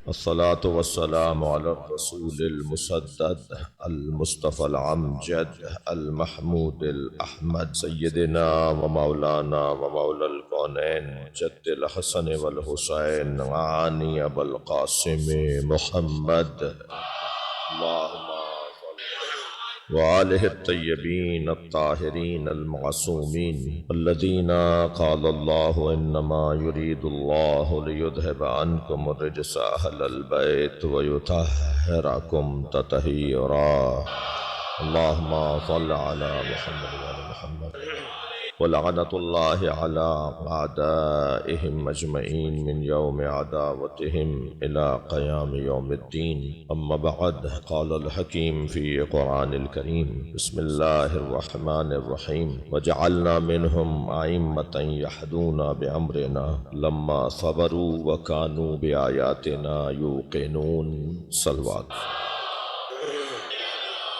الصلاة والسلام على الرسول المسدد المصطفى العمجد المحمود الأحمد سيدنا ومولانا ومولى الكونين جد الحسن والحسين عاني أبا القاسم محمد اللهم وآله الطيبين الطاهرين المعصومين الذين قال الله إنما يريد الله ليذهب عنكم الرجس أهل البيت ويطهركم تطهيرا اللهم صل على محمد وعلى محمد ولعنة الله على أعدائهم أجمعين من يوم عداوتهم إلى قيام يوم الدين أما بعد قال الحكيم في قرآن الكريم بسم الله الرحمن الرحيم وجعلنا منهم أئمة يهدون بأمرنا لما صبروا وكانوا بآياتنا يوقنون صلوات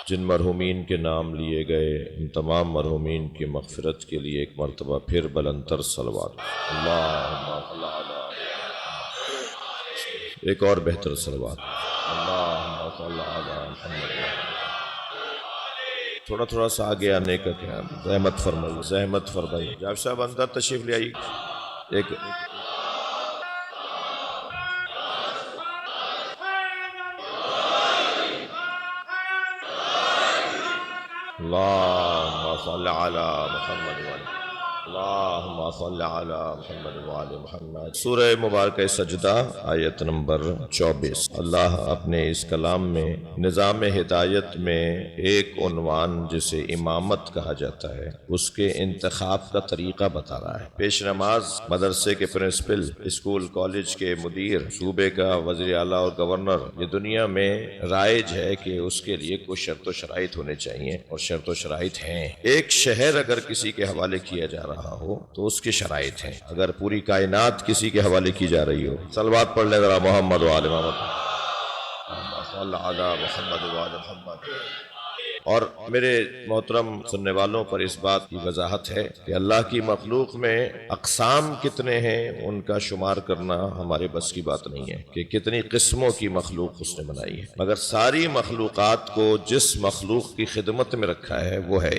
جن مرحومین کے نام لیے گئے ان تمام مرحومین کی مغفرت کے لیے ایک مرتبہ پھر بلندتر صلوات اللہم صل علی ایک اور بہتر صلوات اللہم صل علی محمد تھوڑا تھوڑا سا آگے آنے کا کیا زحمت فرمائی جاب صاحب اندر تشریف لے آئی ایک اللہم صل علی محمد اللہم صل علی محمد وعلی محمد سورہ مبارکہ سجدہ آیت نمبر 24 اللہ اپنے اس کلام میں نظام ہدایت میں ایک عنوان جسے امامت کہا جاتا ہے اس کے انتخاب کا طریقہ بتا رہا ہے پیش نماز مدرسے کے پرنسپل اسکول کالج کے مدیر صوبے کا وزیر اعلیٰ اور گورنر یہ دنیا میں رائج ہے کہ اس کے لیے کوئی شرط و شرائط ہونے چاہیے اور شرط و شرائط ہیں ایک شہر اگر کسی کے حوالے کیا جا رہا ہو تو اس کی شرائط ہیں اگر پوری کائنات کسی کے حوالے کی جا رہی ہو صلوات پڑھ لیں ذرا محمد و آل محمد صلی علی محمد و آل محمد اور میرے محترم سننے والوں پر اس بات کی وضاحت ہے کہ اللہ کی مخلوق میں اقسام کتنے ہیں ان کا شمار کرنا ہمارے بس کی بات نہیں ہے کہ کتنی قسموں کی مخلوق اس نے بنائی ہے مگر ساری مخلوقات کو جس مخلوق کی خدمت میں رکھا ہے وہ ہے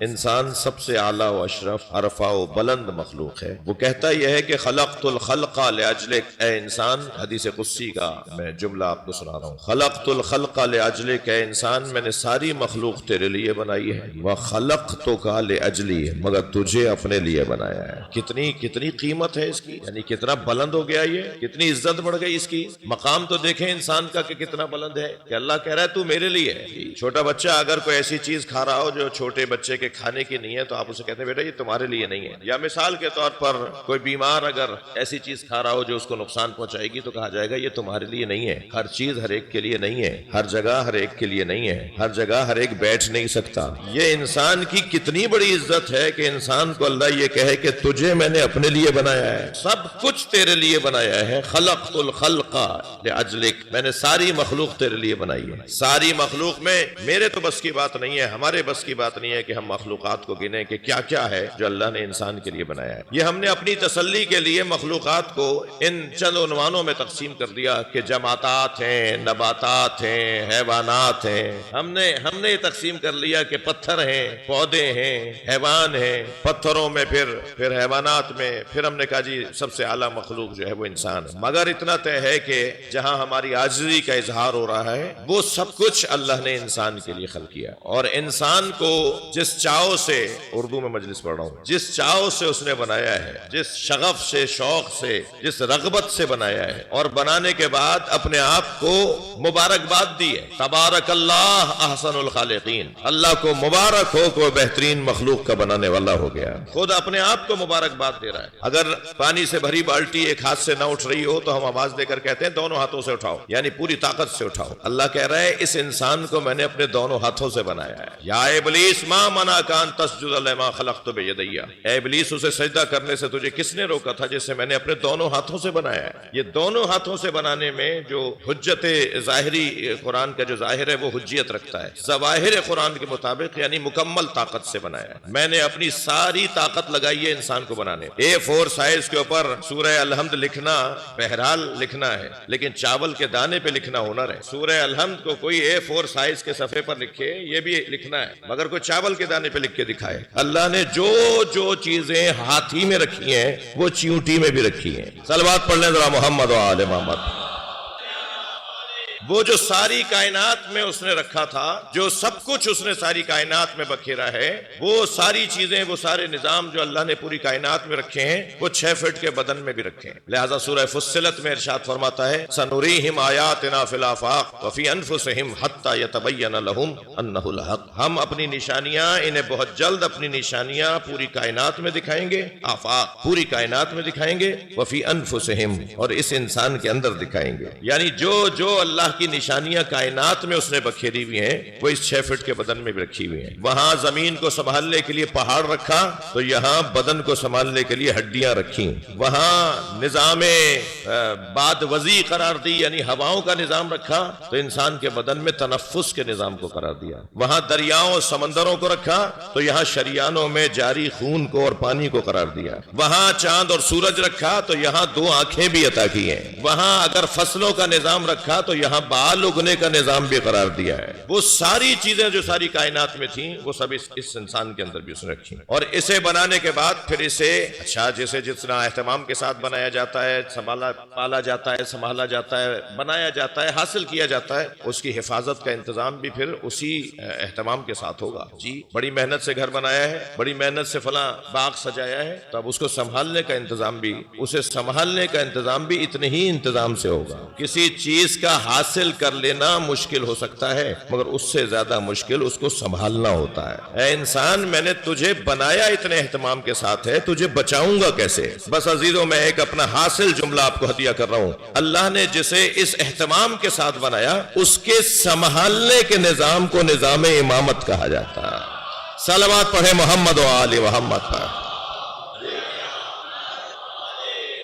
انسان سب سے اعلیٰ و اشرف عرفہ و بلند مخلوق ہے وہ کہتا یہ ہے کہ خلقت الخلق لاجلک اے انسان حدیث قدسی کا میں جملہ آپ کو سنا رہا ہوں خلقت الخلق لاجلک اے انسان میں نے ساری مخلوق تیرے لیے بنائی ہے وَخَلَقْتُكَ لِأَجْلِي مگر تجھے اپنے لیے بنایا ہے کتنی قیمت ہے اس کی یعنی کتنا بلند ہو گیا یہ کتنی عزت بڑھ گئی اس کی مقام تو دیکھیں انسان کا کہ کتنا بلند ہے کہ اللہ کہہ رہا ہے تو میرے لیے ہے چھوٹا بچہ اگر کوئی ایسی چیز کھا رہا ہو جو چھوٹے بچے کے کھانے کی نہیں ہے تو آپ اسے کہتے ہیں بیٹا یہ تمہارے لیے نہیں ہے یا مثال کے طور پر کوئی بیمار اگر ایسی چیز کھا رہا ہو جو اس کو نقصان پہنچائے گی تو کہا جائے گا یہ تمہارے لیے نہیں ہے ہر چیز ہر ایک کے لیے نہیں ہے ہر جگہ ہر ایک کے لیے نہیں ہے ہر جگہ ہر ایک بیٹھ نہیں سکتا یہ انسان کی کتنی بڑی عزت ہے کہ انسان کو اللہ یہ کہے کہ تجھے میں نے اپنے لیے بنایا ہے سب کچھ تیرے لیے بنایا ہے خلقت الخلق لاجلک میں نے ساری مخلوق تیرے لیے بنائی ہے ساری مخلوق میں میرے تو بس کی بات نہیں ہے ہمارے بس کی بات نہیں ہے کہ ہم مخلوقات کو گنیں کہ کیا کیا ہے جو اللہ نے انسان کے لیے بنایا ہے یہ ہم نے اپنی تسلی کے لیے مخلوقات کو ان چند عنوانوں میں تقسیم کر دیا کہ جماعتات ہیں نباتات ہیں حیوانات ہیں ہم نے یہ تقسیم کر لیا کہ پتھر ہیں پودے ہیں حیوان ہیں پتھروں میں پھر حیوانات میں پھر ہم نے کہا جی سب سے اعلیٰ مخلوق جو ہے وہ انسان ہے مگر اتنا طے ہے کہ جہاں ہماری عاجزی کا اظہار ہو رہا ہے وہ سب کچھ اللہ نے انسان کے لیے خلق کیا اور انسان کو جس چاؤ سے اردو میں مجلس پڑھ رہا ہوں جس چاؤ سے اس نے بنایا ہے جس شغف سے شوق سے جس رغبت سے بنایا ہے اور بنانے کے بعد اپنے آپ کو مبارکباد دی ہے تبارک اللہ احسن الخالقین اللہ کو مبارک ہو کو بہترین مخلوق کا بنانے والا ہو گیا خود اپنے آپ کو مبارکباد دے رہا ہے اگر پانی سے بھری بالٹی ایک ہاتھ سے نہ اٹھ رہی ہو تو ہم آواز دے کر کہتے ہیں دونوں ہاتھوں سے اٹھاؤ یعنی پوری طاقت سے اٹھاؤ اللہ کہہ رہا ہے اس انسان کو میں نے اپنے دونوں ہاتھوں سے بنایا ہے یا ابلیس ما منعک ان تسجد لما خلقت بیدی اے ابلیس اسے سجدہ کرنے سے تجھے کس نے روکا تھا جسے میں نے اپنے دونوں ہاتھوں سے بنایا ہے یہ دونوں ہاتھوں سے بنانے میں جو حجت ظاہری قرآن کا جو ظاہر ہے وہ حجیت رکھتا ہے ظواہر قرآن کے مطابق یعنی مکمل طاقت سے بنایا ہے. میں نے اپنی ساری طاقت لگائی ہے انسان کو بنانے. A4 سائز کے اوپر سورہ الحمد لکھنا بہرحال لکھنا ہے، لیکن چاول کے دانے پہ لکھنا ہنر ہے. سورہ الحمد کو کوئی A4 سائز کے صفحے پر لکھے یہ بھی لکھنا ہے، مگر کوئی چاول کے دانے پہ لکھ کے دکھائے. اللہ نے جو چیزیں ہاتھی میں رکھی ہیں وہ چیونٹی میں بھی رکھی ہیں. صلوات پڑھ لیں ذرا محمد و آل محمد. وہ جو ساری کائنات میں اس نے رکھا تھا، جو سب کچھ اس نے ساری کائنات میں بکھیرا ہے، وہ ساری چیزیں، وہ سارے نظام جو اللہ نے پوری کائنات میں رکھے ہیں وہ 6 فٹ کے بدن میں بھی رکھے ہیں. لہذا سورہ فصلت میں ارشاد فرماتا ہے سنریہم آیاتنا فی الآفاق وفی انفسہم حتی یتبین لہم انہ الحق. ہم اپنی نشانیاں انہیں بہت جلد اپنی نشانیاں پوری کائنات میں دکھائیں گے. آفاق پوری کائنات میں دکھائیں گے، وفی انفسہم اور اس انسان کے اندر دکھائیں گے. یعنی جو اللہ کی نشانیاں کائنات میں اس نے بکھیری ہوئی ہیں وہ اس 6 فٹ کے بدن میں بھی رکھی ہوئی ہیں. وہاں زمین کو سنبھالنے کے لیے پہاڑ رکھا تو یہاں بدن کو سنبھالنے کے لیے ہڈیاں رکھی. وہاں نظام باد وزی قرار دی یعنی ہواؤں کا نظام رکھا تو انسان کے بدن میں تنفس کے نظام کو قرار دیا. وہاں دریاؤں سمندروں کو رکھا تو یہاں شریانوں میں جاری خون کو اور پانی کو قرار دیا. وہاں چاند اور سورج رکھا تو یہاں 2 آنکھیں بھی عطا کی ہیں. وہاں اگر فصلوں کا نظام رکھا تو یہاں بال اگنے کا نظام بھی قرار دیا ہے. وہ ساری چیزیں جو ساری کائنات میں تھیں وہ سب اس انسان کے اندر بھی اس نے رکھی. اور اسے بنانے کے بعد پھر اسے جسے جتنا اہتمام کے ساتھ بنایا جاتا ہے، پالا جاتا ہے، سنبھالا جاتا ہے، بنایا جاتا ہے، حاصل کیا جاتا ہے، اس کی حفاظت کا انتظام بھی پھر اسی اہتمام کے ساتھ ہوگا. جی بڑی محنت سے گھر بنایا ہے، بڑی محنت سے فلاں باغ سجایا ہے، تب اس کو سنبھالنے کا انتظام بھی، اسے سنبھالنے کا انتظام بھی اتنے ہی انتظام سے ہوگا. کسی چیز کا حاصل کر لینا مشکل ہو سکتا ہے مگر اس سے زیادہ مشکل اس کو سنبھالنا ہوتا ہے. اے انسان میں نے تجھے بنایا اتنے اہتمام کے ساتھ ہے، تجھے بچاؤں گا کیسے؟ بس عزیزوں میں ایک اپنا حاصل جملہ آپ کو ہدیہ کر رہا ہوں. اللہ نے جسے اس اہتمام کے ساتھ بنایا اس کے سنبھالنے کے نظام کو نظام امامت کہا جاتا ہے. صلوات پڑھے محمد و آل محمد پر.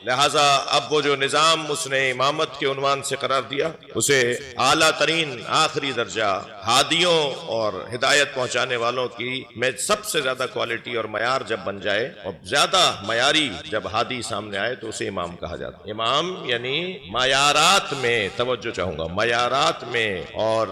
لہذا اب وہ جو نظام اس نے امامت کے عنوان سے قرار دیا اسے اعلیٰ ترین آخری درجہ ہادیوں اور ہدایت پہنچانے والوں کی میں سب سے زیادہ کوالٹی اور معیار جب بن جائے اور زیادہ معیاری جب ہادی سامنے آئے تو اسے امام کہا جاتا ہے. امام یعنی معیارات میں توجہ چاہوں گا، معیارات میں اور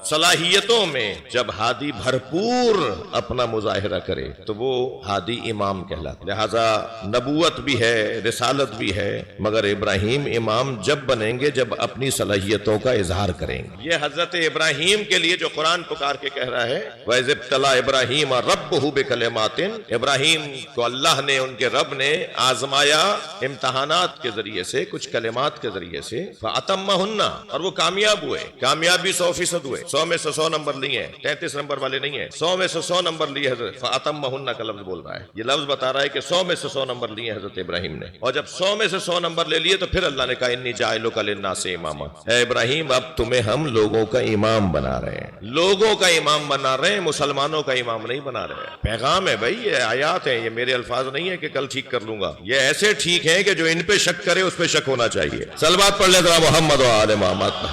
صلاحیتوں میں جب ہادی بھرپور اپنا مظاہرہ کرے تو وہ ہادی امام کہلاتا. لہذا نبوت بھی ہے، رسالت بھی ہے، مگر ابراہیم امام جب بنیں گے جب اپنی صلاحیتوں کا اظہار کریں گے. یہ حضرت ابراہیم کے لیے جو قرآن پکار کے کہہ رہا ہے وَإِذِ ابْتَلَىٰ إِبْرَاهِيمَ رَبُّهُ بِكَلِمَاتٍ، ابراہیم کو اللہ نے، ان کے رب نے آزمایا امتحانات کے ذریعے سے، کچھ کلمات کے ذریعے سے. فَأَتَمَّهُنَّ، اور وہ کامیاب ہوئے. کامیابی 100% ہوئے. 100 میں سے 100 نمبر نہیں ہے، 33 نمبر والے نہیں ہیں، 100 میں سے 100 نمبر لیے حضرت. فَأَتَمَّهُنَّ کا لفظ بول رہا ہے، یہ لفظ بتا رہا ہے کہ 100 میں سے 100 نمبر لیے حضرت ابراہیم نے. اور جب 100 میں سے 100 نمبر لے لیے تو پھر اللہ نے کہا انی جاعلک للناس اماما. اے ابراہیم اب تمہیں ہم لوگوں کا امام بنا رہے ہیں. لوگوں کا امام بنا رہے ہیں، مسلمانوں کا امام نہیں بنا رہے ہیں. پیغام ہے بھائی، یہ آیات ہیں، یہ میرے الفاظ نہیں ہے کہ کل ٹھیک کر لوں گا. یہ ایسے ٹھیک ہیں کہ جو ان پہ شک کرے اس پہ شک ہونا چاہیے. صلوات پڑھ لیں ذرا محمد و آل محمد.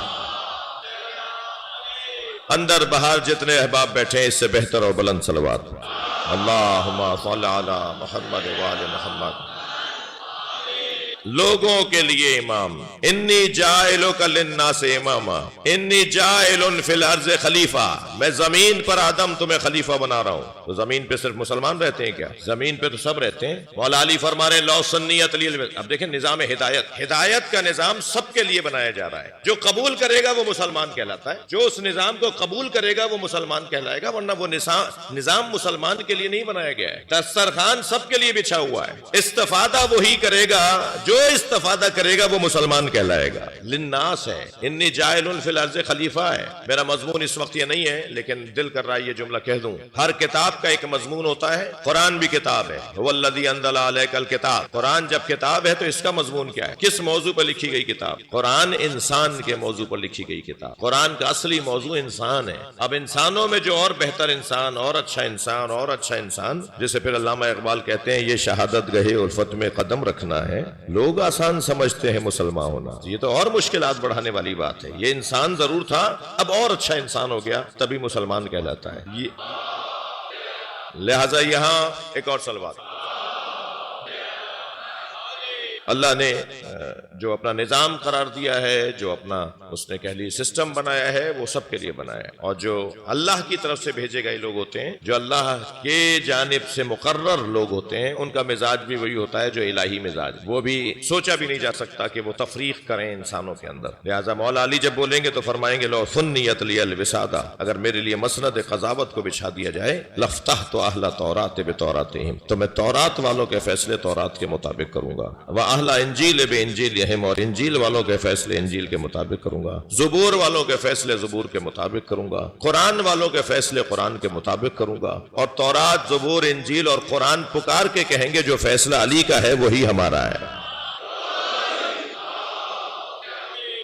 اندر باہر جتنے احباب بیٹھے ہیں اس سے بہتر اور بلند صلوات. اللہم صل علی محمد و آل محمد. لوگوں کے لیے امام. انی جاعلک للناس اماما، انی جاعل فی الارض خلیفہ. میں زمین پر آدم تمہیں خلیفہ بنا رہا ہوں. تو زمین پہ صرف مسلمان رہتے ہیں کیا؟ زمین پہ تو سب رہتے ہیں. مولا علی فرما رہے ہیں لو سنیت لی. اب دیکھیں نظام ہدایت، ہدایت کا نظام سب کے لیے بنایا جا رہا ہے. جو قبول کرے گا وہ مسلمان کہلاتا ہے، جو اس نظام کو قبول کرے گا وہ مسلمان کہلائے گا، ورنہ وہ نظام مسلمان کے لیے نہیں بنایا گیا ہے. دسترخوان سب کے لیے بچھا ہوا ہے، استفادہ وہی کرے گا، جو استفادہ کرے گا وہ مسلمان کہلائے گا. للناس ہے، انی جاعل فی الارض خلیفہ ہے. میرا مضمون اس وقت یہ نہیں ہے لیکن دل کر رہا ہے یہ جملہ کہہ دوں. ہر کتاب کا ایک مضمون ہوتا ہے، قرآن بھی کتاب ہے. هو الذی انزل علیک الکتاب. قرآن جب کتاب ہے تو اس کا مضمون کیا ہے؟ کس موضوع پر لکھی گئی کتاب؟ قرآن انسان کے موضوع پر لکھی گئی کتاب. قرآن کا اصلی موضوع انسان ہے. اب انسانوں میں جو اور بہتر انسان اور اچھا انسان اور اچھا انسان، جسے پھر علامہ اقبال کہتے ہیں یہ شہادت گہے الفت میں قدم رکھنا ہے. لوگ آسان سمجھتے ہیں مسلمان ہونا، یہ تو اور مشکلات بڑھانے والی بات ہے۔ یہ انسان ضرور تھا، اب اور اچھا انسان ہو گیا، تبھی مسلمان کہلاتا ہے۔ لہذا یہاں ایک اور سلوات، اللہ نے جو اپنا نظام قرار دیا ہے، جو اپنا اس نے کہہ لی سسٹم بنایا ہے، وہ سب کے لیے بنایا ہے، اور جو اللہ کی طرف سے بھیجے گئے لوگ ہوتے ہیں، جو اللہ کے جانب سے مقرر لوگ ہوتے ہیں، ان کا مزاج بھی وہی ہوتا ہے جو الہی مزاج، وہ بھی سوچا بھی نہیں جا سکتا کہ وہ تفریق کریں انسانوں کے اندر۔ لہذا مولا علی جب بولیں گے تو فرمائیں گے لو سنیت لی الوسادہ، اگر میرے لیے مسند قضاوت کو بچھا دیا جائے، لفتحت اہل تورات بتوراتہم، تو میں تورات والوں کے فیصلے تورات کے مطابق کروں گا، اہل انجیل بے انجیلہم، اور انجیل والوں کے فیصلے انجیل کے مطابق کروں گا، زبور والوں کے فیصلے زبور کے مطابق کروں گا، قرآن والوں کے فیصلے قرآن کے مطابق کروں گا، اور تورات، زبور، انجیل اور قرآن پکار کے کہیں گے جو فیصلہ علی کا ہے وہی ہمارا ہے۔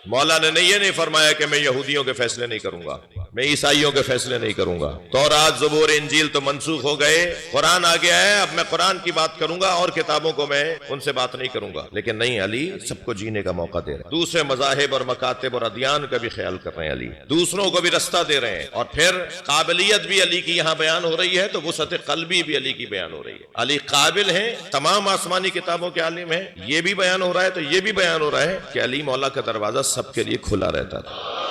مولا نے یہ نہیں فرمایا کہ میں یہودیوں کے فیصلے نہیں کروں گا، میں عیسائیوں کے فیصلے نہیں کروں گا، تورات، زبور، انجیل تو منسوخ ہو گئے، قرآن آ گیا ہے، اب میں قرآن کی بات کروں گا اور کتابوں کو میں ان سے بات نہیں کروں گا۔ لیکن نہیں، علی سب کو جینے کا موقع دے رہے ہیں، دوسرے مذاہب اور مکاتب اور ادیان کا بھی خیال کر رہے ہیں، علی دوسروں کو بھی رستہ دے رہے ہیں، اور پھر قابلیت بھی علی کی یہاں بیان ہو رہی ہے، تو وسعت قلبی بھی علی کی بیان ہو رہی ہے۔ علی قابل ہیں، تمام آسمانی کتابوں کے عالم ہیں، یہ بھی بیان ہو رہا ہے، تو یہ بھی بیان ہو رہا ہے کہ علی مولا کا دروازہ سب کے لیے کھلا رہتا تھا۔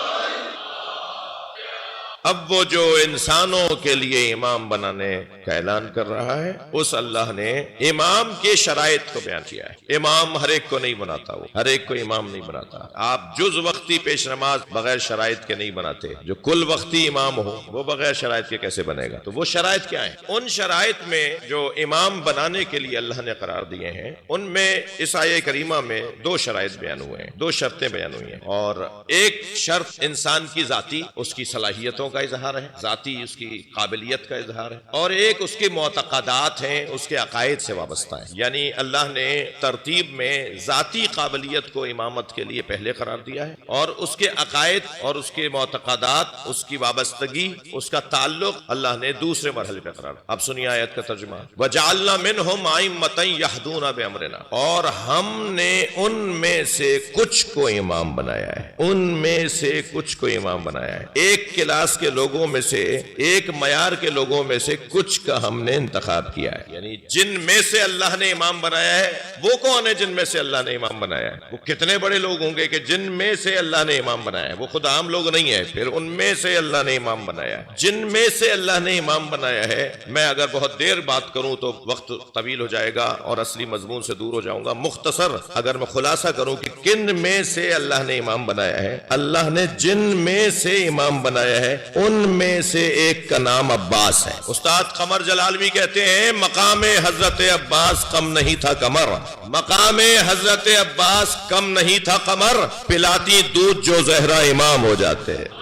اب وہ جو انسانوں کے لیے امام بنانے کا اعلان کر رہا ہے، اس اللہ نے امام کے شرائط کو بیان کیا ہے۔ امام ہر ایک کو نہیں بناتا، وہ ہر ایک کو امام نہیں بناتا۔ آپ جز وقتی پیش نماز بغیر شرائط کے نہیں بناتے، جو کل وقتی امام ہو وہ بغیر شرائط کے کیسے بنے گا؟ تو وہ شرائط کیا ہیں؟ ان شرائط میں جو امام بنانے کے لیے اللہ نے قرار دیے ہیں، ان میں اس آیہ کریمہ میں 2 شرائط بیان ہوئے ہیں، 2 شرطیں بیان ہوئی ہیں، اور ایک شرط انسان کی ذاتی، اس کی صلاحیتوں کا اظہار ہے، ذاتی اس کی قابلیت کا اظہار ہے، اور ایک اس کے معتقدات ہیں، اس کے عقائد سے وابستہ ہے۔ یعنی اللہ نے ترتیب میں ذاتی قابلیت کو امامت کے لیے پہلے قرار دیا ہے، اور اس کے عقائد اور اس کے معتقدات، اس کی وابستگی، اس کا تعلق اللہ نے دوسرے مرحلے پہ قرار دیا۔ اب سنیے آیت کا ترجمہ، وَجَعَلْنَا مِنْهُمْ أَئِمَّةً يَهْدُونَ بِأَمْرِنَا، اور ہم نے ان میں سے کچھ کو امام بنایا ہے، ان میں سے کچھ کو امام بنایا ہے۔ ایک کلاس کے لوگوں میں سے، ایک معیار کے لوگوں میں سے کچھ کا ہم نے انتخاب کیا ہے۔ یعنی جن میں سے اللہ نے امام بنایا ہے، وہ کون ہے جن میں سے اللہ نے امام بنایا ہے؟ وہ کتنے بڑے لوگ ہوں گے کہ جن میں سے اللہ نے امام بنایا ہے، وہ خود عام لوگ نہیں ہے، پھر ان میں سے اللہ نے امام بنایا ہے۔ جن میں سے اللہ نے امام بنایا ہے، میں اگر بہت دیر بات کروں تو وقت طویل ہو جائے گا اور اصلی مضمون سے دور ہو جاؤں گا۔ مختصر اگر میں خلاصہ کروں کہ کن میں سے اللہ نے امام بنایا ہے، اللہ نے جن میں سے امام بنایا ہے ان میں سے ایک کا نام عباس ہے۔ استاد قمر جلالوی کہتے ہیں مقام حضرت عباس کم نہیں تھا قمر، مقام حضرت عباس کم نہیں تھا قمر، پلاتی دودھ جو زہرا امام ہو جاتے ہیں۔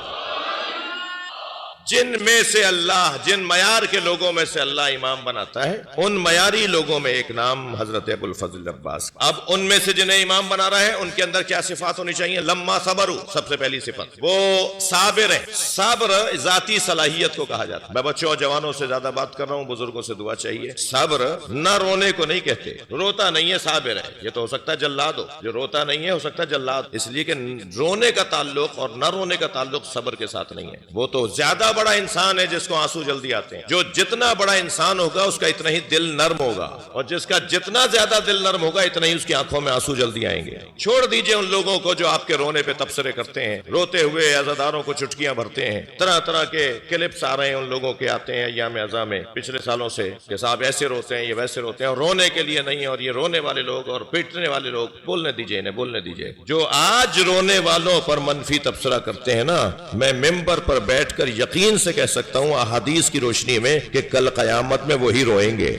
جن میں سے اللہ، جن معیار کے لوگوں میں سے اللہ امام بناتا ہے، ان معیاری لوگوں میں ایک نام حضرت ابو الفضل عباس۔ اب ان میں سے جنہیں امام بنا رہا ہے، ان کے اندر کیا صفات ہونی چاہیے؟ لما صبروا، سب سے پہلی صفت وہ صابر ہیں۔ صبر ذاتی صلاحیت کو کہا جاتا ہے۔ میں بچوں اور جوانوں سے زیادہ بات کر رہا ہوں، بزرگوں سے دعا چاہیے۔ صبر نہ رونے کو نہیں کہتے، روتا نہیں ہے صابر ہے، یہ تو ہو سکتا ہے جلاد ہو، جو روتا نہیں ہے ہو سکتا ہے جلاد، اس لیے کہ رونے کا تعلق اور نہ رونے کا تعلق صبر کے ساتھ نہیں ہے۔ وہ تو زیادہ بڑا انسان ہے جس کو آنسو جلدی آتے ہیں، جو جتنا بڑا انسان ہوگا اس کا اتنا ہی دل نرم ہوگا، اور جس کا جتنا زیادہ دل نرم ہوگا اتنا ہی اس کی آنکھوں میں آنسو جلدی آئیں گے۔ چھوڑ دیجئے ان لوگوں کو جو آپ کے رونے پہ تبصرے کرتے ہیں، روتے ہوئے عزاداروں کو چٹکیاں بھرتے ہیں، طرح طرح کے کلپس آ رہے ہیں ان لوگوں کے، آتے ہیں ایام عزا میں پچھلے سالوں سے کہ صاحب ایسے روتے ہیں، یہ ویسے روتے ہیں، اور رونے کے لیے نہیں، اور یہ رونے والے لوگ اور پیٹنے والے لوگ، بولنے دیجئے انہیں، بولنے دیجئے۔ جو آج رونے والوں پر منفی تبصرہ کرتے ہیں نا، میں ممبر پر بیٹھ کر یقین سے کہہ سکتا ہوں احادیث کی روشنی میں کہ کل قیامت میں وہی روئیں گے۔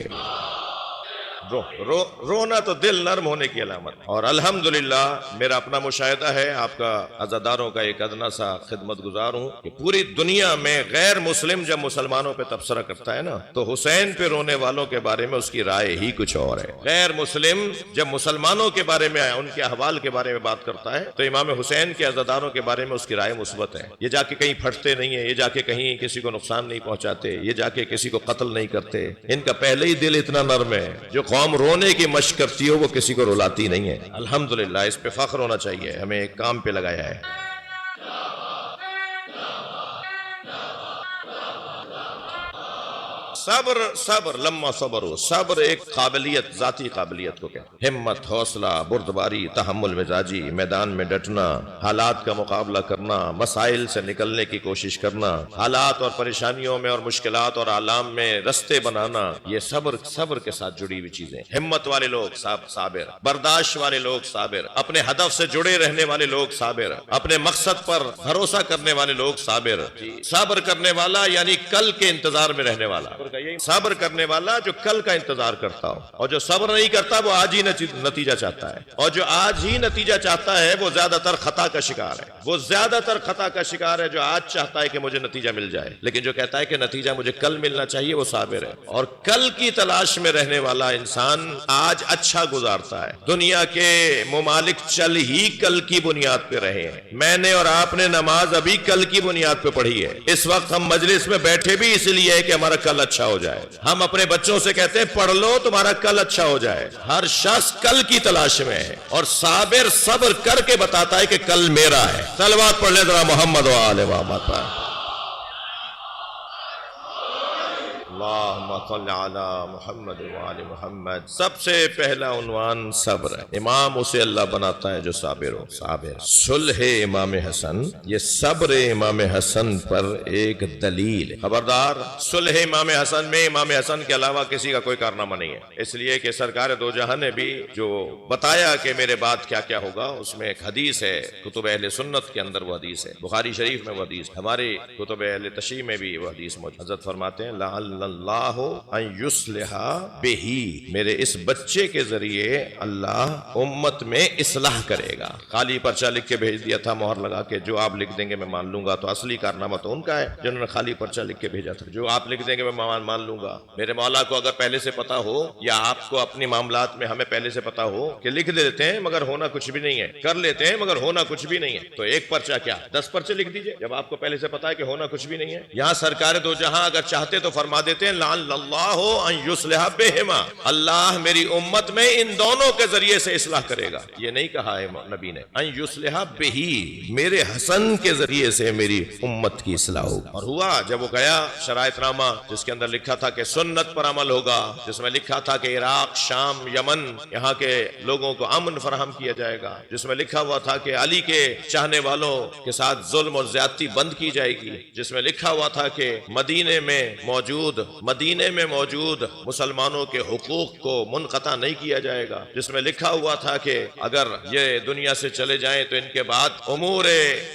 رونا تو دل نرم ہونے کی علامت، اور الحمدللہ میرا اپنا مشاہدہ ہے، آپ کا عزاداروں کا ایک ادنا سا خدمت گزار ہوں، کہ پوری دنیا میں غیر مسلم جب مسلمانوں پہ تبصرہ کرتا ہے نا، تو حسین پہ رونے والوں کے بارے میں اس کی رائے ہی کچھ اور ہے۔ غیر مسلم جب مسلمانوں کے بارے میں، ان کے احوال کے بارے میں بات کرتا ہے، تو امام حسین کے عزاداروں کے بارے میں اس کی رائے مثبت ہے۔ یہ جا کے کہیں پھٹتے نہیں ہیں، یہ جا کے کہیں کسی کو نقصان نہیں پہنچاتے، یہ جا کے کسی کو قتل نہیں کرتے، ان کا پہلے ہی دل اتنا نرم ہے۔ جو قوم رونے کی مشق کرتی ہو وہ کسی کو رلاتی نہیں ہے. الحمدللہ اس پہ فخر ہونا چاہیے، ہمیں ایک کام پہ لگایا ہے. صبر صبر لما صبر ہو. صبر ایک قابلیت، ذاتی قابلیت کو کہتے ہیں. ہمت، حوصلہ، بردباری، تحمل مزاجی، میدان میں ڈٹنا، حالات کا مقابلہ کرنا، مسائل سے نکلنے کی کوشش کرنا، حالات اور پریشانیوں میں اور مشکلات اور آلام میں رستے بنانا، یہ صبر کے ساتھ جڑی ہوئی چیزیں. ہمت والے لوگ صابر، برداشت والے لوگ صابر، اپنے ہدف سے جڑے رہنے والے لوگ صابر، اپنے مقصد پر بھروسہ کرنے والے لوگ صابر. صبر کرنے والا یعنی کل کے انتظار میں رہنے والا. صبر کرنے والا جو کل کا انتظار کرتا ہو، اور جو صبر نہیں کرتا وہ آج ہی نتیجہ چاہتا ہے، اور جو آج ہی نتیجہ چاہتا ہے وہ زیادہ تر خطا کا شکار ہے. وہ زیادہ تر خطا کا شکار ہے جو آج چاہتا ہے کہ مجھے نتیجہ مل جائے، لیکن جو کہتا ہے کہ نتیجہ مجھے کل ملنا چاہیے وہ صابر ہے. اور کل کی تلاش میں رہنے والا انسان آج اچھا گزارتا ہے. دنیا کے ممالک چل ہی کل کی بنیاد پہ رہے ہیں. میں نے اور آپ نے نماز ابھی کل کی بنیاد پہ پڑھی ہے. اس وقت ہم مجلس میں بیٹھے بھی اس لیے ہے کہ ہمارا کل اچھا ہو جائے. ہم اپنے بچوں سے کہتے ہیں پڑھ لو تمہارا کل اچھا ہو جائے. ہر شخص کل کی تلاش میں ہے، اور صابر صبر کر کے بتاتا ہے کہ کل میرا ہے. صلوات پڑھ لے ذرا محمد و آل محمد پر. اللہم صل علی محمد و آل محمد. سب سے پہلا عنوان صبر ہے. امام اسے اللہ بناتا ہے جو صابر ہو. صابر. صلح امام حسن، یہ صبر امام حسن پر ایک دلیل. خبردار، صلح امام حسن میں امام حسن کے علاوہ کسی کا کوئی کارنامہ نہیں ہے. اس لیے کہ سرکار دو جہاں نے بھی جو بتایا کہ میرے بعد کیا کیا ہوگا، اس میں ایک حدیث ہے کتب اہل سنت کے اندر. وہ حدیث ہے بخاری شریف میں، وہ حدیث ہماری کتب اہل تشریح میں بھی وہ حدیث موجود. حضرت فرماتے ہیں لعل اللہ ان یصلح بہی، میرے اس بچے کے ذریعے اللہ امت میں اصلاح کرے گا. خالی پرچہ لکھ کے بھیج دیا تھا مہر لگا کے، جو آپ لکھ دیں گے میں مان لوں گا. تو اصلی کارنامہ تو ان کا ہے جنہوں نے خالی پرچہ لکھ کے بھیجا تھا. جو آپ لکھ دیں گے میں مان لوں گا. میرے مولا کو اگر پہلے سے پتا ہو، یا آپ کو اپنی معاملات میں ہمیں پہلے سے پتا ہو کہ لکھ دیتے ہیں مگر ہونا کچھ بھی نہیں ہے، کر لیتے ہیں مگر ہونا کچھ بھی نہیں ہے، تو ایک پرچہ کیا 10 پرچے لکھ دیجئے جب آپ کو پہلے سے پتا ہے کہ ہونا کچھ بھی نہیں ہے. یہاں سرکار دو جہاں اگر چاہتے تو فرما دیتے ہیں لعل اللہ ان یصلح بہما، اللہ میری امت میں ان دونوں کے ذریعے سے اصلاح کرے گا. یہ نہیں کہا ہے نبی نے ان یصلح بہی، میرے حسن کے ذریعے سے میری امت کی اصلاح ہوگی. اور ہوا جب وہ گیا شرائط نامہ جس کے اندر لکھا تھا کہ سنت پر عمل ہوگا، جس میں لکھا تھا کہ عراق، شام، یمن یہاں کے لوگوں کو امن فراہم کیا جائے گا، جس میں لکھا ہوا تھا کہ علی کے چاہنے والوں کے ساتھ ظلم اور زیادتی بند کی جائے گی، جس میں لکھا ہوا تھا کہ مدینے میں موجود مسلمانوں کے حقوق کو منقطع نہیں کیا جائے گا، جس میں لکھا ہوا تھا کہ اگر یہ دنیا سے چلے جائیں تو ان کے بعد امور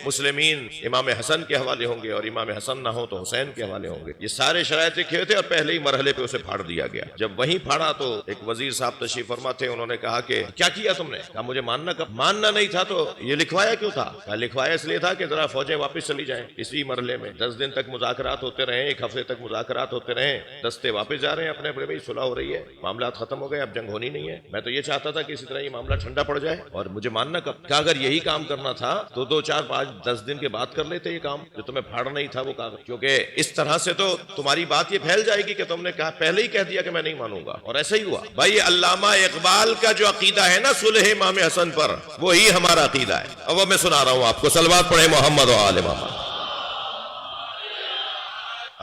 مسلمین امام حسن کے حوالے ہوں گے، اور امام حسن نہ ہو تو حسین کے حوالے ہوں گے. یہ سارے شرائط لکھے ہوئے تھے اور پہلے ہی مرحلے پہ اسے پھاڑ دیا گیا. جب وہیں پھاڑا تو ایک وزیر صاحب تشریف فرما تھے، انہوں نے کہا کہ کیا کیا تم نے؟ کہا مجھے ماننا نہیں تھا تو یہ لکھوایا کیوں تھا؟ کہا لکھوایا اس لیے تھا کہ ذرا فوجیں واپس چلی جائیں. اسی مرحلے میں 10 دن تک مذاکرات ہوتے رہے، 1 ہفتے تک مذاکرات ہوتے رہے، دستے واپس جا رہے ہیں اپنے بڑے، صلح ہو رہی ہے، معاملات ختم ہو گئے، اب جنگ ہونی نہیں ہے. میں تو یہ چاہتا تھا کہ اسی طرح یہ معاملہ ٹھنڈا پڑ جائے، اور مجھے ماننا کب کہ اگر یہی کام کرنا تھا تو 2 4 5 10 دن کے بعد کر لیتے یہ کام جو تمہیں پھاڑنا ہی تھا وہ کاغذ. کیونکہ اس طرح سے تو تمہاری بات یہ پھیل جائے گی کہ تم نے کہا پہلے ہی کہہ دیا کہ میں نہیں مانوں گا. اور ایسا ہی ہوا. بھائی علامہ اقبال کا جو عقیدہ ہے نا صلح امام حسن پر، وہی ہمارا عقیدہ ہے. اب وہ میں سنا رہا ہوں آپ کو. صلوات پڑھیں محمد و آل محمد.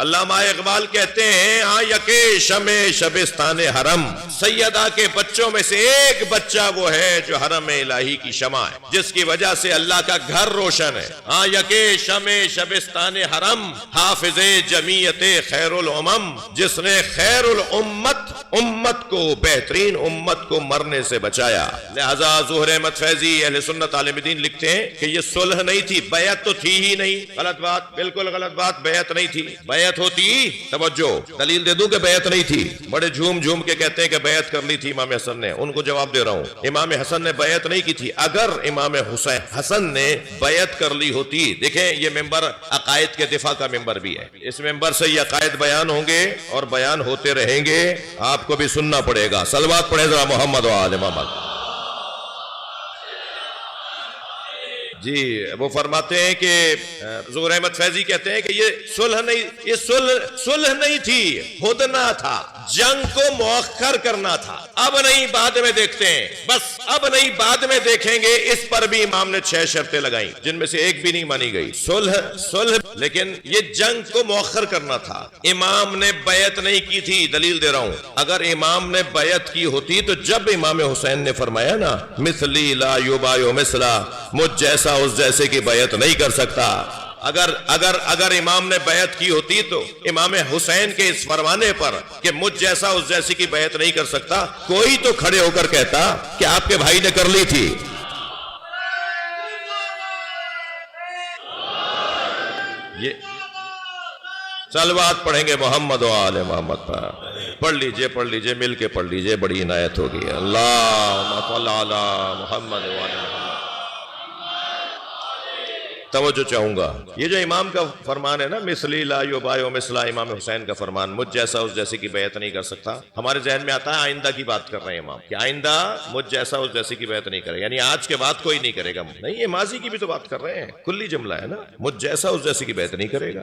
علامہ اقبال کہتے ہیں ہاں یکے شمع شبستان حرم، سیدہ کے بچوں میں سے ایک بچہ وہ ہے جو حرم الہی کی شمع ہے، جس کی وجہ سے اللہ کا گھر روشن ہے. ہاں یکے شمع شبستان حرم، حافظ جمیعت خیر الامم، جس نے خیر امت کو، بہترین امت کو مرنے سے بچایا. لہذا ظہور احمد فیضی اہل سنت عالم دین لکھتے ہیں کہ یہ صلح نہیں تھی، بیعت تو تھی ہی نہیں. غلط بات، بالکل غلط بات. بیعت نہیں تھی. بیعت ہوتی، توجہ دلیل دے دوں کہ بیعت نہیں تھی. بڑے جھوم کے کہتے ہیں کہ بیعت کر لی تھی امام حسن نے. ان کو جواب دے رہا ہوں، امام حسن نے بیعت نہیں کی تھی. اگر امام حسن نے بیعت کر لی ہوتی، دیکھیں یہ ممبر عقائد کے دفاع کا ممبر بھی ہے، اس ممبر سے یہ عقائد بیان ہوں گے اور بیان ہوتے رہیں گے، آپ کو بھی سننا پڑے گا. صلوات پڑھیں ذرا محمد و آل محمد. جی وہ فرماتے ہیں کہ ظہور احمد فیضی کہتے ہیں کہ یہ صلح نہیں تھی، ہدنہ تھا، جنگ کو مؤخر کرنا تھا۔ اب نہیں بعد میں دیکھتے ہیں، بس اب نہیں بعد میں دیکھیں گے۔ اس پر بھی امام نے 6 شرطیں لگائیں جن میں سے ایک بھی نہیں مانی گئی۔ صلح لیکن یہ جنگ کو مؤخر کرنا تھا۔ امام نے بیعت نہیں کی تھی، دلیل دے رہا ہوں۔ اگر امام نے بیعت کی ہوتی تو جب امام حسین نے فرمایا نا مثلی لا یبایع مثلا، مجھ جیسا اس جیسے کی بیعت نہیں کر سکتا، اگر امام نے بیعت کی ہوتی تو امام حسین کے اس فرمانے پر کہ مجھ جیسا اس جیسی کی بیعت نہیں کر سکتا، کوئی تو کھڑے ہو کر کہتا کہ آپ کے بھائی نے کر لی تھی۔ یہ صلوات پڑھیں گے محمد و آل محمد پر، پڑھ لیجئے مل کے پڑھ لیجئے، بڑی عنایت ہوگی۔ اللہم صل علی محمد و آل محمد۔ توجہ چاہوں گا، یہ جو امام کا فرمان ہے نا مثلی لا یبایع مثلا، امام حسین کا فرمان، مجھ جیسا اس جیسے کی بیعت نہیں کر سکتا، ہمارے ذہن میں آتا ہے آئندہ کی بات کر رہے ہیں امام، کہ آئندہ مجھ جیسا اس جیسے کی بیعت نہیں کرے، یعنی آج کے بعد کوئی نہیں کرے گا۔ نہیں، یہ ماضی کی بھی تو بات کر رہے ہیں، کلی جملہ ہے نا، مجھ جیسا اس جیسے کی بیعت نہیں کرے گا۔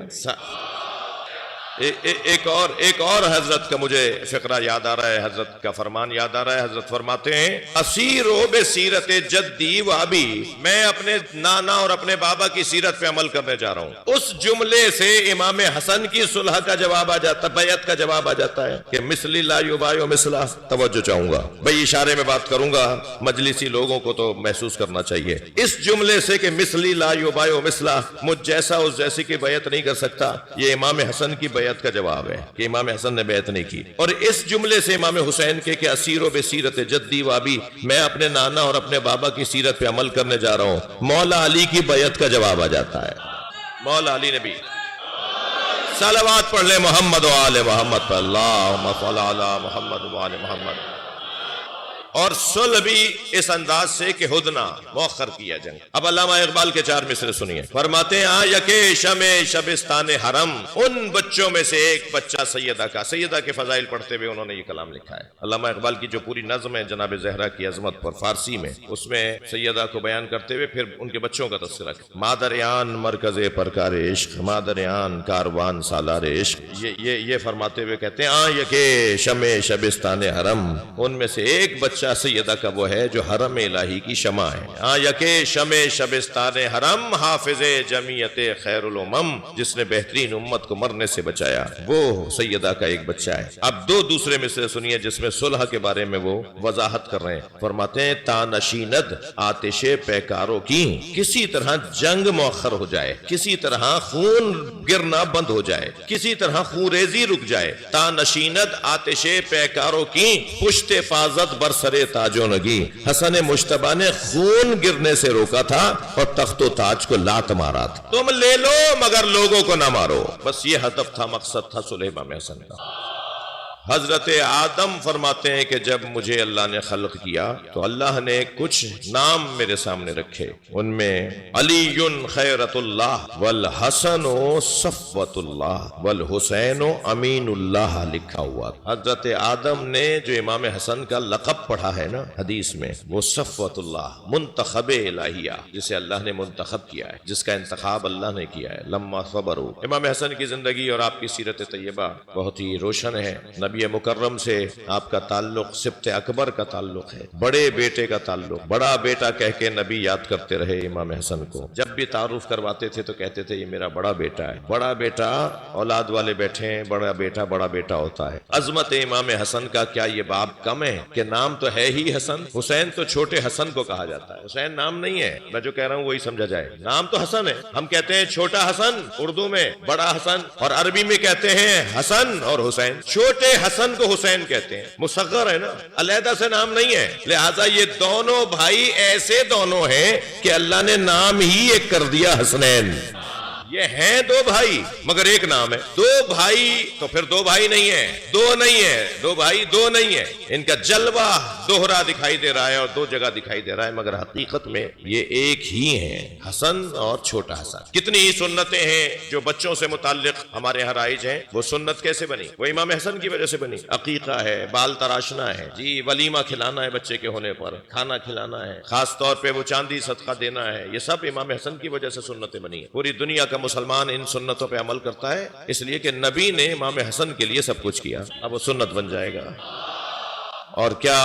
ایک اور حضرت کا مجھے فقرہ یاد آ رہا ہے، حضرت کا فرمان یاد آ رہا ہے۔ حضرت فرماتے ہیں اسیرو بسیرت جدی و ابی، میں اپنے نانا اور اپنے بابا کی سیرت پہ عمل کرنے جا رہا ہوں۔ اس جملے سے امام حسن کی صلح کا جواب آ جاتا، بیعت کا جواب آ جاتا ہے کہ مثلی لا یبایع مثلا۔ توجہ چاہوں گا بھئی، اشارے میں بات کروں گا، مجلسی لوگوں کو تو محسوس کرنا چاہیے۔ اس جملے سے کہ مثلی لا یبایع مثلا، مجھ جیسا اس جیسی کی بیعت نہیں کر سکتا، یہ امام حسن کی بیعت کا جواب ہے کہ امام حسن نے بیعت نہیں کی۔ اور اس جملے سے امام حسین کے کہ اسیرو بسیرت جدی و ابی، میں اپنے نانا اور اپنے بابا کی سیرت پہ عمل کرنے جا رہا ہوں، مولا علی کی بیعت کا جواب آ جاتا ہے۔ مولا علی نے بھی صلوات پڑھ لے محمد و آل محمد پر، اللہم صل علی محمد و آل محمد۔ اور صلح بھی اس انداز سے کہ ہدنہ مؤخر کیا جنگ۔ اب علامہ اقبال کے 4 مصرے سنیے، فرماتے ہیں یک شمع شبستان حرم، ان بچوں میں سے ایک بچہ سیدہ کے فضائل پڑھتے ہوئے انہوں نے یہ کلام لکھا ہے۔ علامہ اقبال کی جو پوری نظم ہے جناب زہرا کی عظمت پر فارسی میں، اس میں سیدہ کو بیان کرتے ہوئے پھر ان کے بچوں کا تذکرہ ہے۔ مادریان مرکز پرکار عشق، مادریان کاروان سالار عشق، یہ فرماتے ہوئے کہتے ہیں یک شمع شبستان حرم، ان میں سے ایک بچہ سیدہ کا وہ ہے جو حرم الہی کی شمع ہے۔ یک شمع شبستان حرم، حافظ جمعیت خیر الامم، جس نے بہترین امت کو مرنے سے بچایا، وہ سیدہ کا ایک بچہ ہے۔ اب دوسرے مصرے سنیے جس میں صلح کے بارے میں وہ وضاحت کر رہے ہیں۔ فرماتے ہیں تانشیند آتش پیکاروں کی، کسی طرح جنگ مؤخر ہو جائے، کسی طرح خون گرنا بند ہو جائے، کسی طرح خون ریزی رک جائے، تانشیند آتش پیکاروں کی، پشت حفاظت برسر تاج و نگی، حسن مجتبی نے خون گرنے سے روکا تھا اور تخت و تاج کو لات مارا تھا۔ تم لے لو مگر لوگوں کو نہ مارو، بس یہ ہدف تھا، مقصد تھا صلح امام حسن کا۔ حضرت آدم فرماتے ہیں کہ جب مجھے اللہ نے خلق کیا تو اللہ نے کچھ نام میرے سامنے رکھے، ان میں علی خیرت اللہ والحسن صفوت اللہ والحسین امین اللہ لکھا ہوا۔ حضرت آدم نے جو امام حسن کا لقب پڑھا ہے نا حدیث میں، وہ صفوت اللہ، منتخب الہیہ، جسے اللہ نے منتخب کیا ہے، جس کا انتخاب اللہ نے کیا ہے۔ لما صبروا، امام حسن کی زندگی اور آپ کی سیرت طیبہ بہت ہی روشن ہے۔ نبی مکرم سے آپ کا تعلق سبط اکبر کا تعلق ہے، بڑے بیٹے کا تعلق، بڑا بیٹا کہہ کے نبی یاد کرتے رہے امام حسن کو۔ جب بھی تعارف کرواتے تھے تو کہتے تھے یہ میرا بڑا بیٹا ہے۔ بڑا بیٹا، اولاد والے بیٹھے ہیں، بڑا بیٹا ہوتا ہے۔ عظمت امام حسن کا کیا یہ باب کم ہے کہ نام تو ہے ہی حسن؟ حسین تو چھوٹے حسن کو کہا جاتا ہے، حسین نام نہیں ہے، میں جو کہہ رہا ہوں وہی سمجھا جائے، نام تو حسن ہے۔ ہم کہتے ہیں چھوٹا حسن اردو میں، بڑا حسن، اور عربی میں کہتے ہیں حسن اور حسین۔ چھوٹے حسن کو حسین کہتے ہیں، مصغر ہے نا، علیحدہ سے نام نہیں ہے، لہٰذا یہ دونوں بھائی ایسے دونوں ہیں کہ اللہ نے نام ہی ایک کر دیا حسنین۔ یہ ہیں دو بھائی مگر ایک نام ہے. دو بھائی تو پھر دو بھائی نہیں ہے، دو نہیں ہے، دو بھائی دو نہیں ہے. ان کا جلوہ دوہرا دکھائی دے رہا ہے اور دو جگہ دکھائی دے رہا ہے، مگر حقیقت میں یہ ایک ہی ہیں، حسن اور چھوٹا حسن. کتنی ہی سنتیں ہیں جو بچوں سے متعلق ہمارے یہاں رائج ہیں. وہ سنت کیسے بنی؟ وہ امام حسن کی وجہ سے بنی. عقیقہ ہے، بال تراشنا ہے، جی ولیمہ کھلانا ہے بچے کے ہونے پر، کھانا کھلانا ہے، خاص طور پہ وہ چاندی صدقہ دینا ہے. یہ سب امام حسن کی وجہ سے سنتیں بنی ہیں. پوری دنیا کا مسلمان ان سنتوں پہ عمل کرتا ہے اس لیے کہ نبی نے امام حسن کے لیے سب کچھ کیا. اب وہ سنت بن جائے گا. اور کیا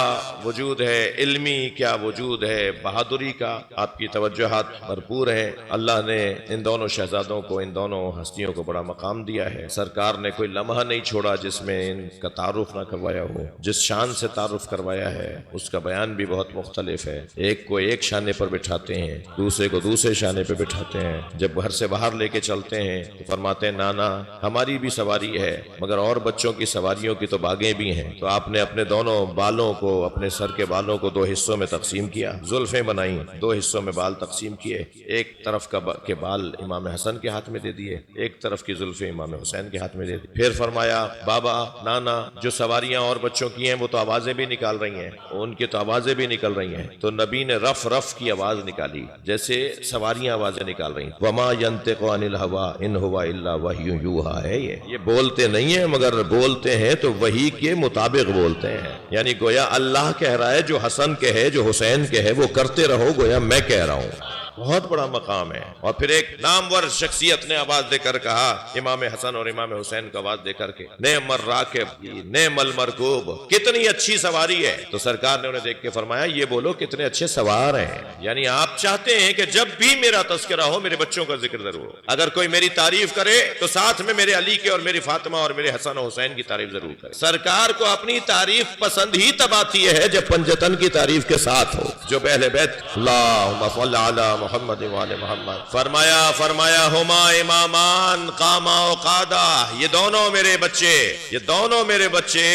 وجود ہے علمی، کیا وجود ہے بہادری کا. آپ کی توجہات بھرپور ہیں. اللہ نے ان دونوں شہزادوں کو، ان دونوں ہستیوں کو بڑا مقام دیا ہے. سرکار نے کوئی لمحہ نہیں چھوڑا جس میں ان کا تعارف نہ کروایا ہو. جس شان سے تعارف کروایا ہے اس کا بیان بھی بہت مختلف ہے. ایک کو ایک شانے پر بٹھاتے ہیں، دوسرے کو دوسرے شانے پہ بٹھاتے ہیں. جب گھر سے باہر لے کے چلتے ہیں تو فرماتے ہیں نانا ہماری بھی سواری ہے مگر اور بچوں کی سواریوں کی تو باغیں بھی ہیں. تو آپ نے اپنے دونوں بالوں کو، اپنے سر کے بالوں کو دو حصوں میں تقسیم کیا، زلفیں بنائیں، دو حصوں میں بال تقسیم کیے. ایک طرف کے بال امام حسن کے ہاتھ میں دے دیے، ایک طرف کی زلفیں امام حسین کے ہاتھ میں دے دی. پھر فرمایا بابا نانا جو سواریاں اور بچوں کی ہیں وہ تو آوازیں بھی نکال رہی ہیں، ان کی تو آوازیں بھی نکل رہی ہیں. تو نبی نے رف رف کی آواز نکالی جیسے سواریاں آوازیں نکال رہی ہیں. وما ينطق عن الهوى ان هو الا وحی یوحی ہے. یہ بولتے نہیں ہیں مگر بولتے ہیں تو وحی کے مطابق بولتے ہیں. یعنی گویا اللہ کہہ رہا ہے جو حسن کے ہے، جو حسین کے ہے، وہ کرتے رہو گویا میں کہہ رہا ہوں. بہت بڑا مقام ہے. اور پھر ایک نامور شخصیت نے آواز دے کر کہا، امام حسن اور امام حسین کا آواز دے کر کے، نعم الراکب نعم المرکوب، کتنی اچھی سواری ہے. تو سرکار نے انہیں دیکھ کے فرمایا یہ بولو کتنے اچھے سوار ہیں. یعنی آپ چاہتے ہیں کہ جب بھی میرا تذکرہ ہو میرے بچوں کا ذکر ضرور ہو. اگر کوئی میری تعریف کرے تو ساتھ میں میرے علی کے اور میری فاطمہ اور میرے حسن و حسین کی تعریف ضرور کرے. سرکار کو اپنی تعریف پسند ہی تب آتی ہے جب پنجتن کی تعریف کے ساتھ ہو. جو پہلے بیت اللہم صل علی محمد وعلی محمد، فرمایا ہما امامان قاما و قادا، یہ دونوں میرے بچے، یہ دونوں میرے بچے،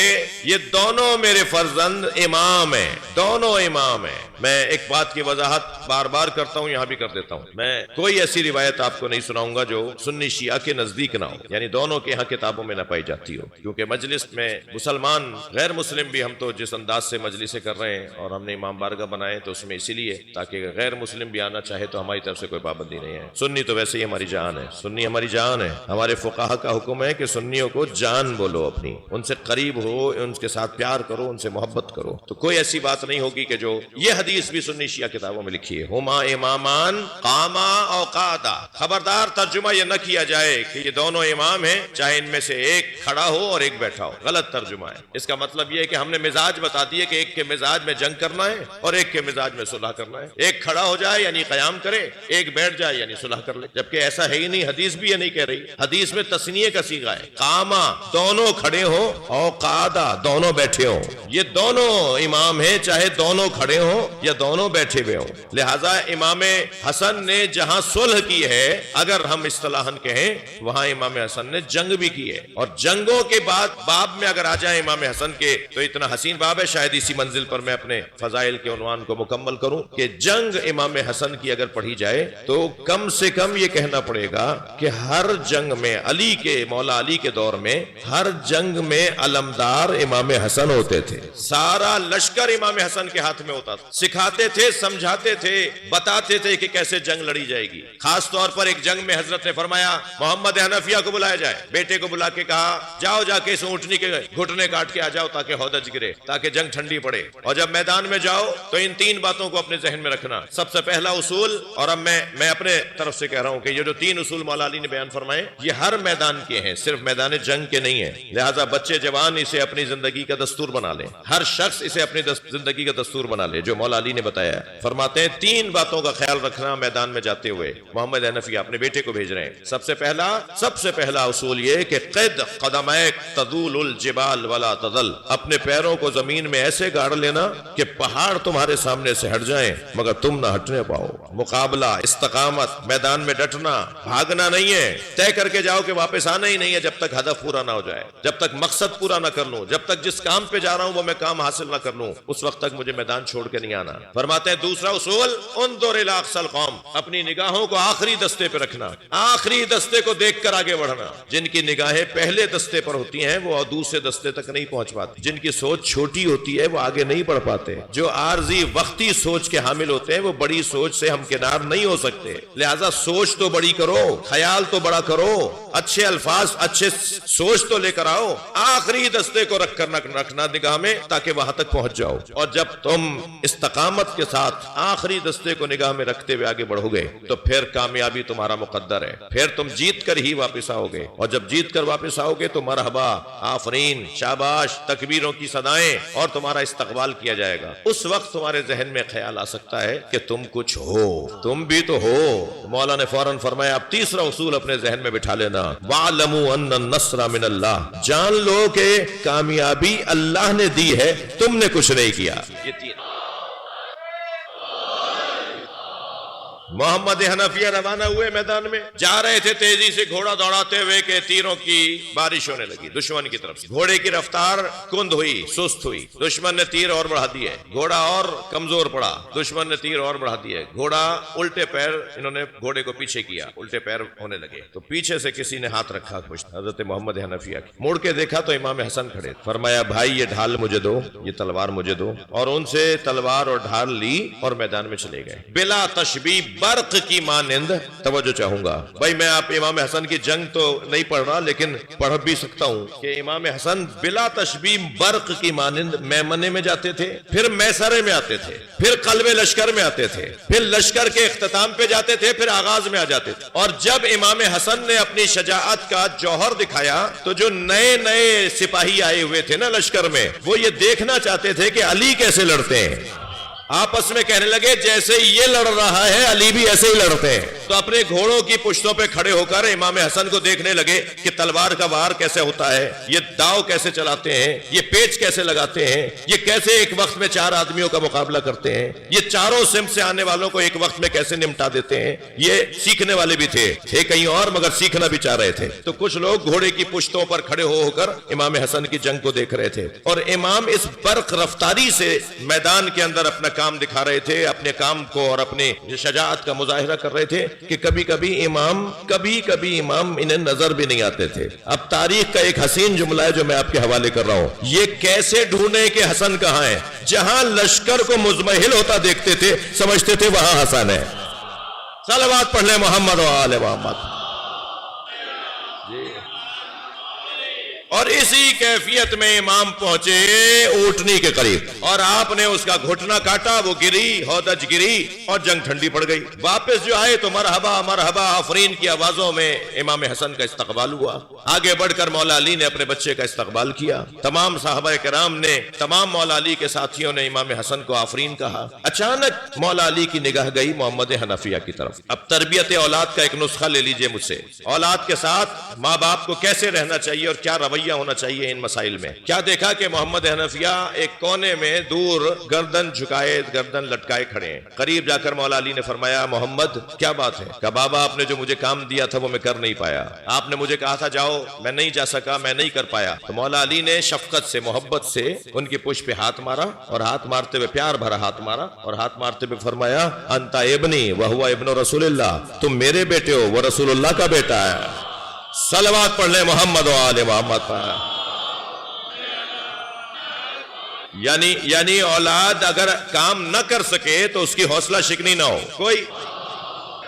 یہ دونوں میرے فرزند امام ہیں، دونوں امام ہیں. میں ایک بات کی وضاحت بار بار کرتا ہوں، یہاں بھی کر دیتا ہوں. میں کوئی ایسی روایت آپ کو نہیں سناؤں گا جو سنی شیعہ کے نزدیک نہ ہو، یعنی دونوں کے ہاں کتابوں میں نہ پائی جاتی ہو. کیونکہ مجلس میں مسلمان غیر مسلم بھی، ہم تو جس انداز سے مجلسیں کر رہے ہیں اور ہم نے امام بارگاہ بنائے تو اس میں اسی لیے تاکہ غیر مسلم بھی آنا چاہے تو ہماری طرف سے کوئی پابندی نہیں ہے. سنی تو ویسے ہی ہماری جان ہے، سنی ہماری جان ہے. ہمارے فقہا کا حکم ہے کہ سنیوں کو جان بولو، اپنی ان سے قریب ہو، ان کے ساتھ پیار کرو، ان سے محبت کرو. تو کوئی ایسی بات نہیں ہوگی کہ جو یہ حدیث بھی سنی شیعہ کتابوں میں لکھی ہے، ہما امامان قاما او قادا. خبردار ترجمہ یہ نہ کیا جائے کہ یہ دونوں امام ہیں چاہے ان میں سے ایک کھڑا ہو اور ایک بیٹھا ہو. غلط ترجمہ ہے. اس کا مطلب یہ ہے کہ ہم نے مزاج بتا دیے کہ ایک کے مزاج میں جنگ کرنا ہے اور ایک کے مزاج میں صلح کرنا ہے. ایک کھڑا ہو جائے یعنی قیام کرے، ایک بیٹھ جائے یعنی صلح کر لے. جبکہ ایسا ہے ہی نہیں، حدیث بھی یہ نہیں کہہ رہی. حدیث میں تثنیہ کا صیغہ ہے. قاما دونوں کھڑے ہوں اور قادا دونوں بیٹھے ہوں. یہ دونوں امام ہیں چاہے دونوں کھڑے ہوں یا دونوں بیٹھے ہوئے ہوں. لہذا امام حسن نے جہاں صلح کی ہے، اگر ہم اصطلاحاً کہیں، وہاں امام حسن نے جنگ بھی کی ہے. اور جنگوں کے بعد باب میں اگر آ جائیں امام حسن کے تو اتنا حسین باب ہے، شاید اسی منزل پر میں اپنے فضائل کے عنوان کو مکمل کروں کہ جنگ امام حسن کی اگر پڑھی جائے تو کم سے کم یہ کہنا پڑے گا کہ ہر جنگ میں علی کے، مولا علی کے دور میں ہر جنگ میں علمدار امام حسن ہوتے تھے. سارا لشکر امام حسن کے ہاتھ میں ہوتا تھا. سکھاتے تھے، سمجھاتے تھے، بتاتے تھے کہ کیسے جنگ لڑی جائے گی. خاص طور پر ایک جنگ میں حضرت نے فرمایا محمد حنفیہ کو بلایا جائے. بیٹے کو بلا کے کہا جاؤ جا کے اس اونٹنی کے گھٹنے کاٹ کے آ جاؤ تاکہ ہودج گرے، تاکہ جنگ ٹھنڈی پڑے. اور جب میدان میں جاؤ تو ان تین باتوں کو اپنے ذہن میں رکھنا. سب سے پہلا اصول، اور اب میں اپنے طرف سے کہہ رہا ہوں کہ یہ جو تین اصول مولا علی نے بیان فرمائے یہ ہر میدان کے ہیں، صرف میدان جنگ کے نہیں ہیں. لہذا بچے جوان اسے اپنی زندگی کا دستور بنا لیں، ہر شخص اسے اپنی زندگی کا دستور بنا لے جو مولا علی نے بتایا. فرماتے ہیں تین باتوں کا خیال رکھنا میدان میں جاتے ہوئے. محمد حنفی اپنے بیٹے کو بھیج رہے ہیں. سب سے پہلا اصول یہ کہ قد قدمیک تذول الجبال ولا تذل، اپنے پیروں کو زمین میں ایسے گاڑ لینا کہ پہاڑ تمہارے سامنے سے ہٹ جائیں مگر تم نہ ہٹنے پاؤ. مقابلہ، استقامت، میدان میں ڈٹنا، بھاگنا نہیں ہے. طے کر کے جاؤ کہ واپس آنا ہی نہیں ہے جب تک ہدف پورا نہ ہو جائے، جب تک مقصد پورا نہ کر لوں، جب تک جس کام پہ جا رہا ہوں وہ میں کام حاصل نہ کر لوں، اس وقت تک مجھے میدان چھوڑ کے نہیں آنا. آنا. فرماتے ہیں دوسرا اصول انظر الی اقصی القوم، اپنی نگاہوں کو آخری دستے پہ رکھنا، آخری دستے کو دیکھ کر آگے بڑھنا. جن کی نگاہیں پہلے دستے پر ہوتی ہیں وہ دوسرے دستے تک نہیں پہنچ پاتے. جن کی سوچ چھوٹی ہوتی ہے وہ آگے نہیں بڑھ پاتے. جو عارضی وقتی سوچ کے حامل ہوتے ہیں وہ بڑی سوچ سے ہمکنار نہیں ہو سکتے. لہذا سوچ تو بڑی کرو، خیال تو بڑا کرو، اچھے الفاظ، اچھے سوچ تو لے کر آؤ. آخری دستے کو رکھ کر رکھنا نگاہ میں تاکہ وہاں تک پہنچ جاؤ. اور جب تم استقامت کے ساتھ آخری دستے کو نگاہ میں رکھتے ہوئے آگے بڑھو گے تو پھر کامیابی تمہارا مقدر ہے. پھر تم جیت کر ہی واپس آؤ گے، اور جب جیت کر واپس آؤ گے تو مرحبا، آفرین، شاباش، تکبیروں کی صدائیں اور تمہارا استقبال کیا جائے گا. اس وقت تمہارے ذہن میں خیال آ سکتا ہے کہ تم کچھ ہو، تم بھی تو ہو. مولا نے فوراً فرمایا اب تیسرا اصول اپنے ذہن میں بٹھا لینا، وَاعْلَمُوا أَنَّ النَّصْرَ مِنَ اللَّهِ، جان لو کہ کامیابی اللہ نے دی ہے، تم نے کچھ نہیں کیا. یہ تین محمد حنفیہ روانہ ہوئے میدان میں، جا رہے تھے تیزی سے گھوڑا دوڑاتے ہوئے کہ تیروں کی بارش ہونے لگی دشمن کی طرف سے. گھوڑے کی رفتار کند ہوئی، سست ہوئی، دشمن نے تیر اور بڑھا دیے، گھوڑا اور کمزور پڑا، دشمن نے تیر اور بڑھا دیے. گھوڑا الٹے پیر، انہوں نے گھوڑے کو پیچھے کیا، الٹے پیر ہونے لگے تو پیچھے سے کسی نے ہاتھ رکھا حضرت محمد حنفیہ کی. مڑ کے دیکھا تو امام حسن کھڑے. فرمایا بھائی یہ ڈھال مجھے دو، یہ تلوار مجھے دو. اور ان سے تلوار اور ڈھال لی اور میدان میں چلے گئے. بلا تشبیہ برق کی مانند. توجہ چاہوں گا بھائی، میں آپ امام حسن کی جنگ تو نہیں پڑھ رہا لیکن پڑھ بھی سکتا ہوں کہ امام حسن بلا تشبیہ برق کی مانند میمنے میں جاتے تھے، پھر میسرے میں آتے تھے، پھر قلب لشکر میں آتے تھے، پھر لشکر کے اختتام پہ جاتے تھے، پھر آغاز میں آ جاتے تھے. اور جب امام حسن نے اپنی شجاعت کا جوہر دکھایا تو جو نئے نئے سپاہی آئے ہوئے تھے نا لشکر میں، وہ یہ دیکھنا چاہتے تھے کہ علی کیسے لڑتے ہیں. آپس میں کہنے لگے جیسے یہ لڑ رہا ہے علی بھی ایسے ہی لڑتے ہیں. تو اپنے گھوڑوں کی پشتوں پہ کھڑے ہو کر امام حسن کو دیکھنے لگے کہ تلوار کا وار کیسے ہوتا ہے، یہ داؤ کیسے چلاتے ہیں، یہ پیچ کیسے لگاتے ہیں، یہ کیسے ایک وقت میں 4 آدمیوں کا مقابلہ کرتے ہیں، یہ چاروں سمت سے آنے والوں کو ایک وقت میں کیسے نمٹا دیتے ہیں. یہ سیکھنے والے بھی تھے کہیں اور مگر سیکھنا بھی چاہ رہے تھے. تو کچھ لوگ گھوڑے کی پشتوں پر کھڑے ہو کر امام حسن کی جنگ کو دیکھ رہے تھے، اور امام اس برق رفتاری سے میدان کے اندر اپنا کام دکھا رہے تھے، اپنے کام کو اور اپنے شجاعت کا مظاہرہ کر رہے تھے کہ کبھی کبھی امام انہیں نظر بھی نہیں آتے تھے. اب تاریخ کا ایک حسین جملہ ہے جو میں آپ کے حوالے کر رہا ہوں. یہ کیسے ڈھونڈے کہ حسن کہاں ہے؟ جہاں لشکر کو مزمحل ہوتا دیکھتے تھے سمجھتے تھے وہاں حسن ہے. صلوات پڑھ لیں محمد و آل محمد. اور اسی کیفیت میں امام پہنچے اونٹنی کے قریب اور آپ نے اس کا گھٹنا کاٹا، وہ گری، ہودج گری اور جنگ ٹھنڈی پڑ گئی. واپس جو آئے تو مرحبا مرحبا آفرین کی آوازوں میں امام حسن کا استقبال ہوا. آگے بڑھ کر مولا علی نے اپنے بچے کا استقبال کیا. تمام صحابہ کرام نے، تمام مولا علی کے ساتھیوں نے امام حسن کو آفرین کہا. اچانک مولا علی کی نگاہ گئی محمد حنفیہ کی طرف. اب تربیت اولاد کا ایک نسخہ لے لیجئے مجھ سے. اولاد کے ساتھ ماں باپ کو کیسے رہنا چاہیے اور کیا رویہ ہونا چاہیے ان مسائل میں. کیا دیکھا کہ محمد حنفیہ ایک کونے میں دور گردن جھکائے، گردن لٹکائے کھڑے ہیں. قریب جا کر مولا علی نے فرمایا محمد کیا بات ہے؟ کہا بابا آپ نے جو مجھے کام دیا تھا وہ میں کر نہیں پایا. آپ نے مجھے کہا تھا جاؤ، میں نہیں جا سکا، میں نہیں کر پایا. تو مولا علی نے شفقت سے، محبت سے ان کی پشت پہ ہاتھ مارا، اور ہاتھ مارتے ہوئے پیار بھرا ہاتھ مارا، اور ہاتھ مارتے ہوئے فرمایا انت ابنی وہو ابن رسول اللہ، تم میرے بیٹے ہو، وہ رسول اللہ کا بیٹا ہے. صلوات پڑھ لیں محمد و آل محمد پر. یعنی اولاد اگر کام نہ کر سکے تو اس کی حوصلہ شکنی نہ ہو. کوئی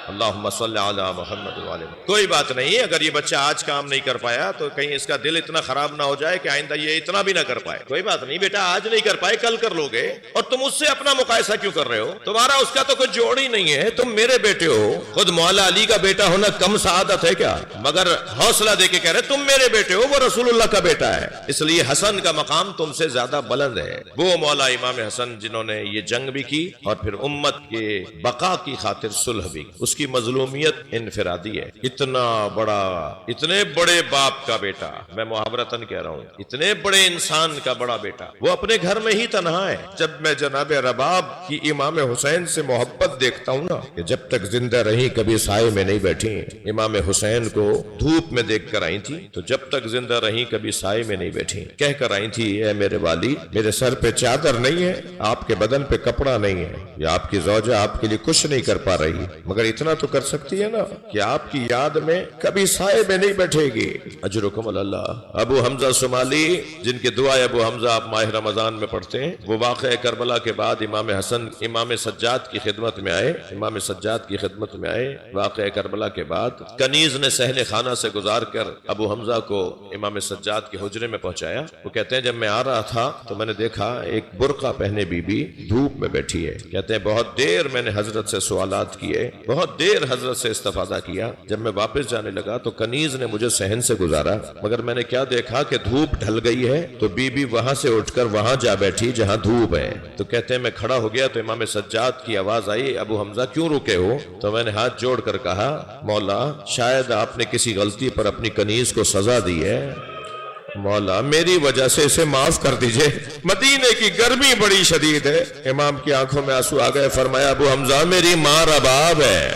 اللہم صلی علی محمد و آل محمد. کوئی بات نہیں، اگر یہ بچہ آج کام نہیں کر پایا تو کہیں اس کا دل اتنا خراب نہ ہو جائے کہ آئندہ یہ اتنا بھی نہ کر پائے. کوئی بات نہیں بیٹا، آج نہیں کر پائے کل کر لو گے. اور تم اس سے اپنا مقایسہ کیوں کر رہے ہو؟ تمہارا اس کا تو کوئی جوڑ ہی نہیں ہے. تم میرے بیٹے ہو. خود مولا علی کا بیٹا ہونا کم سعادت ہے کیا؟ مگر حوصلہ دے کے کہہ رہے تم میرے بیٹے ہو، وہ رسول اللہ کا بیٹا ہے. اس لیے حسن کا مقام تم سے زیادہ بلند ہے. وہ مولا امام حسن جنہوں نے یہ جنگ بھی کی اور پھر امت کے بقا کی خاطر صلح بھی. اس کی مظلومیت انفرادی ہے. اتنے بڑے باپ کا بیٹا، میں محاورتاً کہہ رہا ہوں، اتنے بڑے انسان کا بڑا بیٹا وہ اپنے گھر میں ہی تنہا ہے. جب میں جناب رباب کی امام حسین سے محبت دیکھتا ہوں نا کہ جب تک زندہ رہی کبھی سائے میں نہیں بیٹھی. امام حسین کو دھوپ میں دیکھ کر آئی تھی تو جب تک زندہ رہی کبھی سائے میں نہیں بیٹھی. کہہ کر آئی تھی اے میرے والی، میرے سر پہ چادر نہیں ہے، آپ کے بدن پہ کپڑا نہیں ہے، یا آپ کی زوجہ آپ کے لیے کچھ نہیں کر پا رہی، مگر اتنا تو کر سکتی ہے نا کہ آپ کی یاد میں کبھی سائے میں نہیں بیٹھے گی. اجرکم اللہ. ابو حمزہ صومالی جن کی دعائیں ابو حمزہ آپ ماہ رمضان میں پڑھتے ہیں، وہ واقعہ کربلا کے بعد امام حسن امام سجاد کی خدمت میں آئے. امام سجاد کی خدمت میں آئے واقعہ کربلا کے بعد. کنیز نے صحن خانہ سے گزار کر ابو حمزہ کو امام سجاد کے حجرے میں پہنچایا. وہ کہتے ہیں جب میں آ رہا تھا تو میں نے دیکھا ایک برقع پہنے بی بی دھوپ میں بیٹھی ہے. کہتے ہیں بہت دیر میں نے حضرت سے سوالات کیے، بہت دیر حضرت سے استفادہ کیا. جب میں واپس جانے لگا تو کنیز نے مجھے صحن سے گزارا، مگر میں نے کیا دیکھا کہ دھوپ ڈھل گئی ہے تو بی بی وہاں سے اٹھ کر وہاں جا بیٹھی جہاں دھوپ ہے. تو کہتے ہیں میں کھڑا ہو گیا تو امام سجاد کی آواز آئی ابو حمزہ کیوں رکے ہو؟ تو میں نے ہاتھ جوڑ کر کہا مولا شاید آپ نے کسی غلطی پر اپنی کنیز کو سزا دی ہے، مولا میری وجہ سے اسے معاف کر دیجئے، مدینے کی گرمی بڑی شدید ہے. امام کی آنکھوں میں آنسو آ گئے. فرمایا ابو حمزہ میری ماں رباب ہے،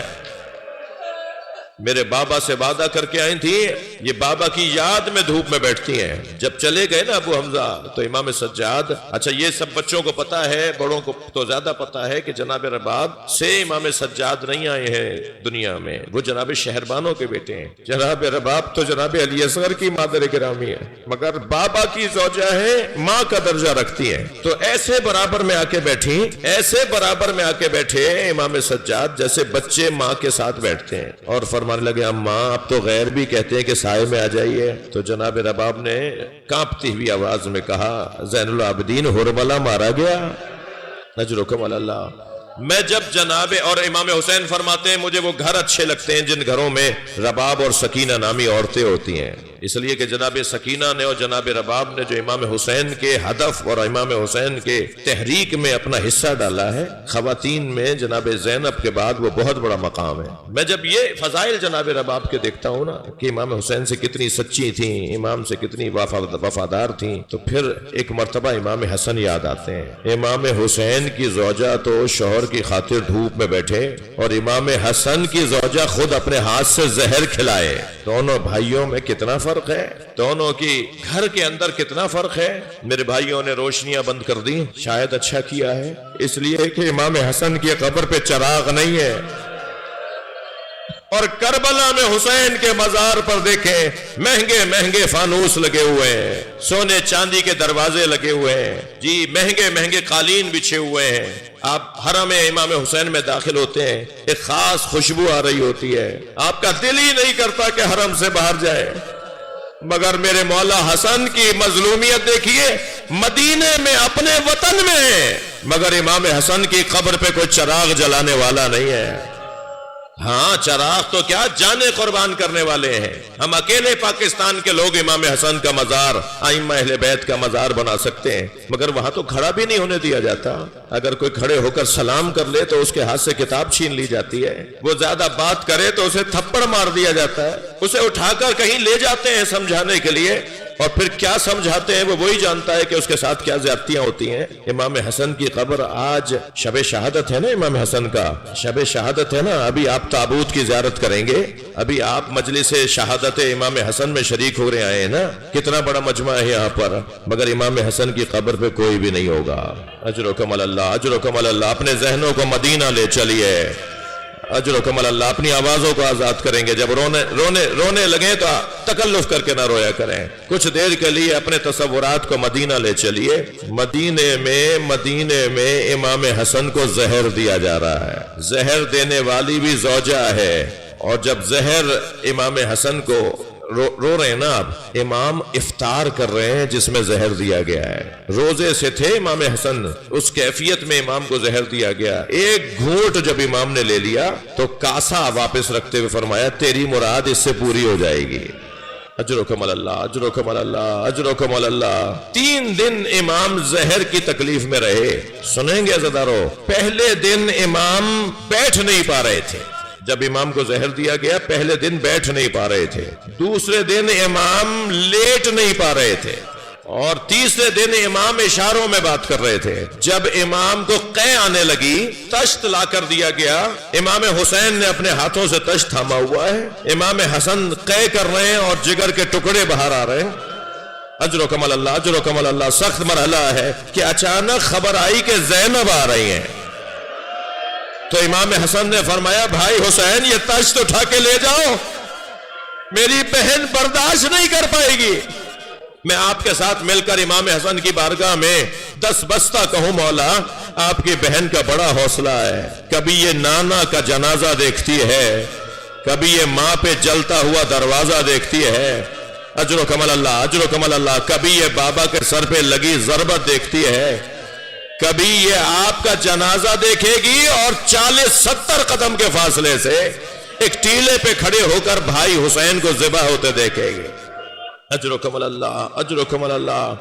میرے بابا سے وعدہ کر کے آئی تھی، یہ بابا کی یاد میں دھوپ میں بیٹھتی ہیں. جب چلے گئے نا ابو حمزہ تو امام سجاد، اچھا یہ سب بچوں کو پتا ہے، بڑوں کو تو زیادہ پتا ہے کہ جناب رباب سے امام سجاد نہیں آئے ہیں دنیا میں، وہ جناب شہربانوں کے بیٹے ہیں. جناب رباب تو جناب علی اصغر کی مادر گرامی ہے، مگر بابا کی زوجہ ہے، ماں کا درجہ رکھتی ہے. تو ایسے برابر میں آ کے بیٹھی، ایسے برابر میں آ کے بیٹھے امام سجاد جیسے بچے ماں کے ساتھ بیٹھتے ہیں. اور فرمانے لگے اماں اب تو غیر بھی کہتے ہیں کہ سائے میں آ جائیے. تو جناب رباب نے کانپتی ہوئی آواز میں کہا زین العابدین حرملہ مارا گیا. اجرکم اللہ. میں جب جناب اور امام حسین فرماتے ہیں مجھے وہ گھر اچھے لگتے ہیں جن گھروں میں رباب اور سکینہ نامی عورتیں ہوتی ہیں، اس لیے کہ جناب سکینہ نے اور جناب رباب نے جو امام حسین کے ہدف اور امام حسین کے تحریک میں اپنا حصہ ڈالا ہے، خواتین میں جناب زینب کے بعد وہ بہت بڑا مقام ہے. میں جب یہ فضائل جناب رباب کے دیکھتا ہوں نا کہ امام حسین سے کتنی سچی تھیں، امام سے کتنی وفادار تھیں، تو پھر ایک مرتبہ امام حسن یاد آتے ہیں. امام حسین کی زوجہ تو شوہر کی خاطر دھوپ میں بیٹھے اور امام حسن کی زوجہ خود اپنے ہاتھ سے زہر کھلائے. دونوں بھائیوں میں کتنا فرق ہے، دونوں کی گھر کے اندر کتنا فرق ہے. میرے بھائیوں نے روشنیاں بند کر دی، شاید اچھا کیا ہے، اس لیے کہ امام حسن کی قبر پہ چراغ نہیں ہے. اور کربلا میں حسین کے مزار پر دیکھیں مہنگے مہنگے فانوس لگے ہوئے ہیں، سونے چاندی کے دروازے لگے ہوئے ہیں، جی مہنگے مہنگے قالین بچھے ہوئے ہیں. آپ حرم امام حسین میں داخل ہوتے ہیں، ایک خاص خوشبو آ رہی ہوتی ہے، آپ کا دل ہی نہیں کرتا کہ حرم سے باہر جائے. مگر میرے مولا حسن کی مظلومیت دیکھیے، مدینے میں اپنے وطن میں، مگر امام حسن کی قبر پہ کوئی چراغ جلانے والا نہیں ہے. ہاں چراغ تو کیا جانیں قربان کرنے والے ہیں. ہم اکیلے پاکستان کے لوگ امام حسن کا مزار، ائمہ اہل بیت کا مزار بنا سکتے ہیں، مگر وہاں تو کھڑا بھی نہیں ہونے دیا جاتا. اگر کوئی کھڑے ہو کر سلام کر لے تو اس کے ہاتھ سے کتاب چھین لی جاتی ہے، وہ زیادہ بات کرے تو اسے تھپڑ مار دیا جاتا ہے، اسے اٹھا کر کہیں لے جاتے ہیں سمجھانے کے لیے، اور پھر کیا سمجھاتے ہیں وہ وہی جانتا ہے کہ اس کے ساتھ کیا زیادتیاں ہوتی ہیں. امام حسن کی قبر آج شب شہادت ہے نا، امام حسن کا شب شہادت ہے نا، ابھی آپ تابوت کی زیارت کریں گے، ابھی آپ مجلس شہادت امام حسن میں شریک ہو رہے آئے ہیں نا، کتنا بڑا مجمع ہے یہاں پر، مگر امام حسن کی قبر پہ کوئی بھی نہیں ہوگا. اجرکم اللہ، اجرکم اللہ. اپنے ذہنوں کو مدینہ لے چلیے، اجرکم اللہ. اپنی آوازوں کو آزاد کریں گے، جب رونے لگیں تو تکلف کر کے نہ رویا کریں. کچھ دیر کے لیے اپنے تصورات کو مدینہ لے چلیے. مدینے میں امام حسن کو زہر دیا جا رہا ہے، زہر دینے والی بھی زوجہ ہے. اور جب زہر امام حسن کو رو رہے ہیں نا، اب امام افطار کر رہے ہیں جس میں زہر دیا گیا ہے. روزے سے تھے امام حسن، اس کیفیت میں امام کو زہر دیا گیا. ایک گھونٹ جب امام نے لے لیا تو کاسا واپس رکھتے ہوئے فرمایا تیری مراد اس سے پوری ہو جائے گی. اجرکم اللہ، اجرکم اللہ، اجرکم اللہ. 3 دن امام زہر کی تکلیف میں رہے. سنیں گے عزادارو، پہلے دن امام بیٹھ نہیں پا رہے تھے، جب امام کو زہر دیا گیا پہلے دن بیٹھ نہیں پا رہے تھے، دوسرے دن امام لیٹ نہیں پا رہے تھے، اور تیسرے دن امام اشاروں میں بات کر رہے تھے۔ جب امام کو قے آنے لگی، تشت لا کر دیا گیا، امام حسین نے اپنے ہاتھوں سے تشت تھاما ہوا ہے، امام حسن قے کر رہے ہیں اور جگر کے ٹکڑے باہر آ رہے ہیں۔ اجر و کمل اللہ، اجر و کمل اللہ۔ سخت مرحلہ ہے کہ اچانک خبر آئی کہ زینب آ رہی ہیں، تو امام حسن نے فرمایا بھائی حسین یہ تشت اٹھا کے لے جاؤ، میری بہن برداشت نہیں کر پائے گی۔ میں آپ کے ساتھ مل کر امام حسن کی بارگاہ میں 10 بستہ کہوں مولا آپ کی بہن کا بڑا حوصلہ ہے، کبھی یہ نانا کا جنازہ دیکھتی ہے، کبھی یہ ماں پہ جلتا ہوا دروازہ دیکھتی ہے، اجر و کمل اللہ، اجر و کمل اللہ، کبھی یہ بابا کے سر پہ لگی ضربت دیکھتی ہے، کبھی یہ آپ کا جنازہ دیکھے گی اور 40-70 قدم کے فاصلے سے ایک ٹیلے پہ کھڑے ہو کر بھائی حسین کو ذبح ہوتے دیکھے گی۔ اجر و کمل اللہ، اجر و کمل اللہ۔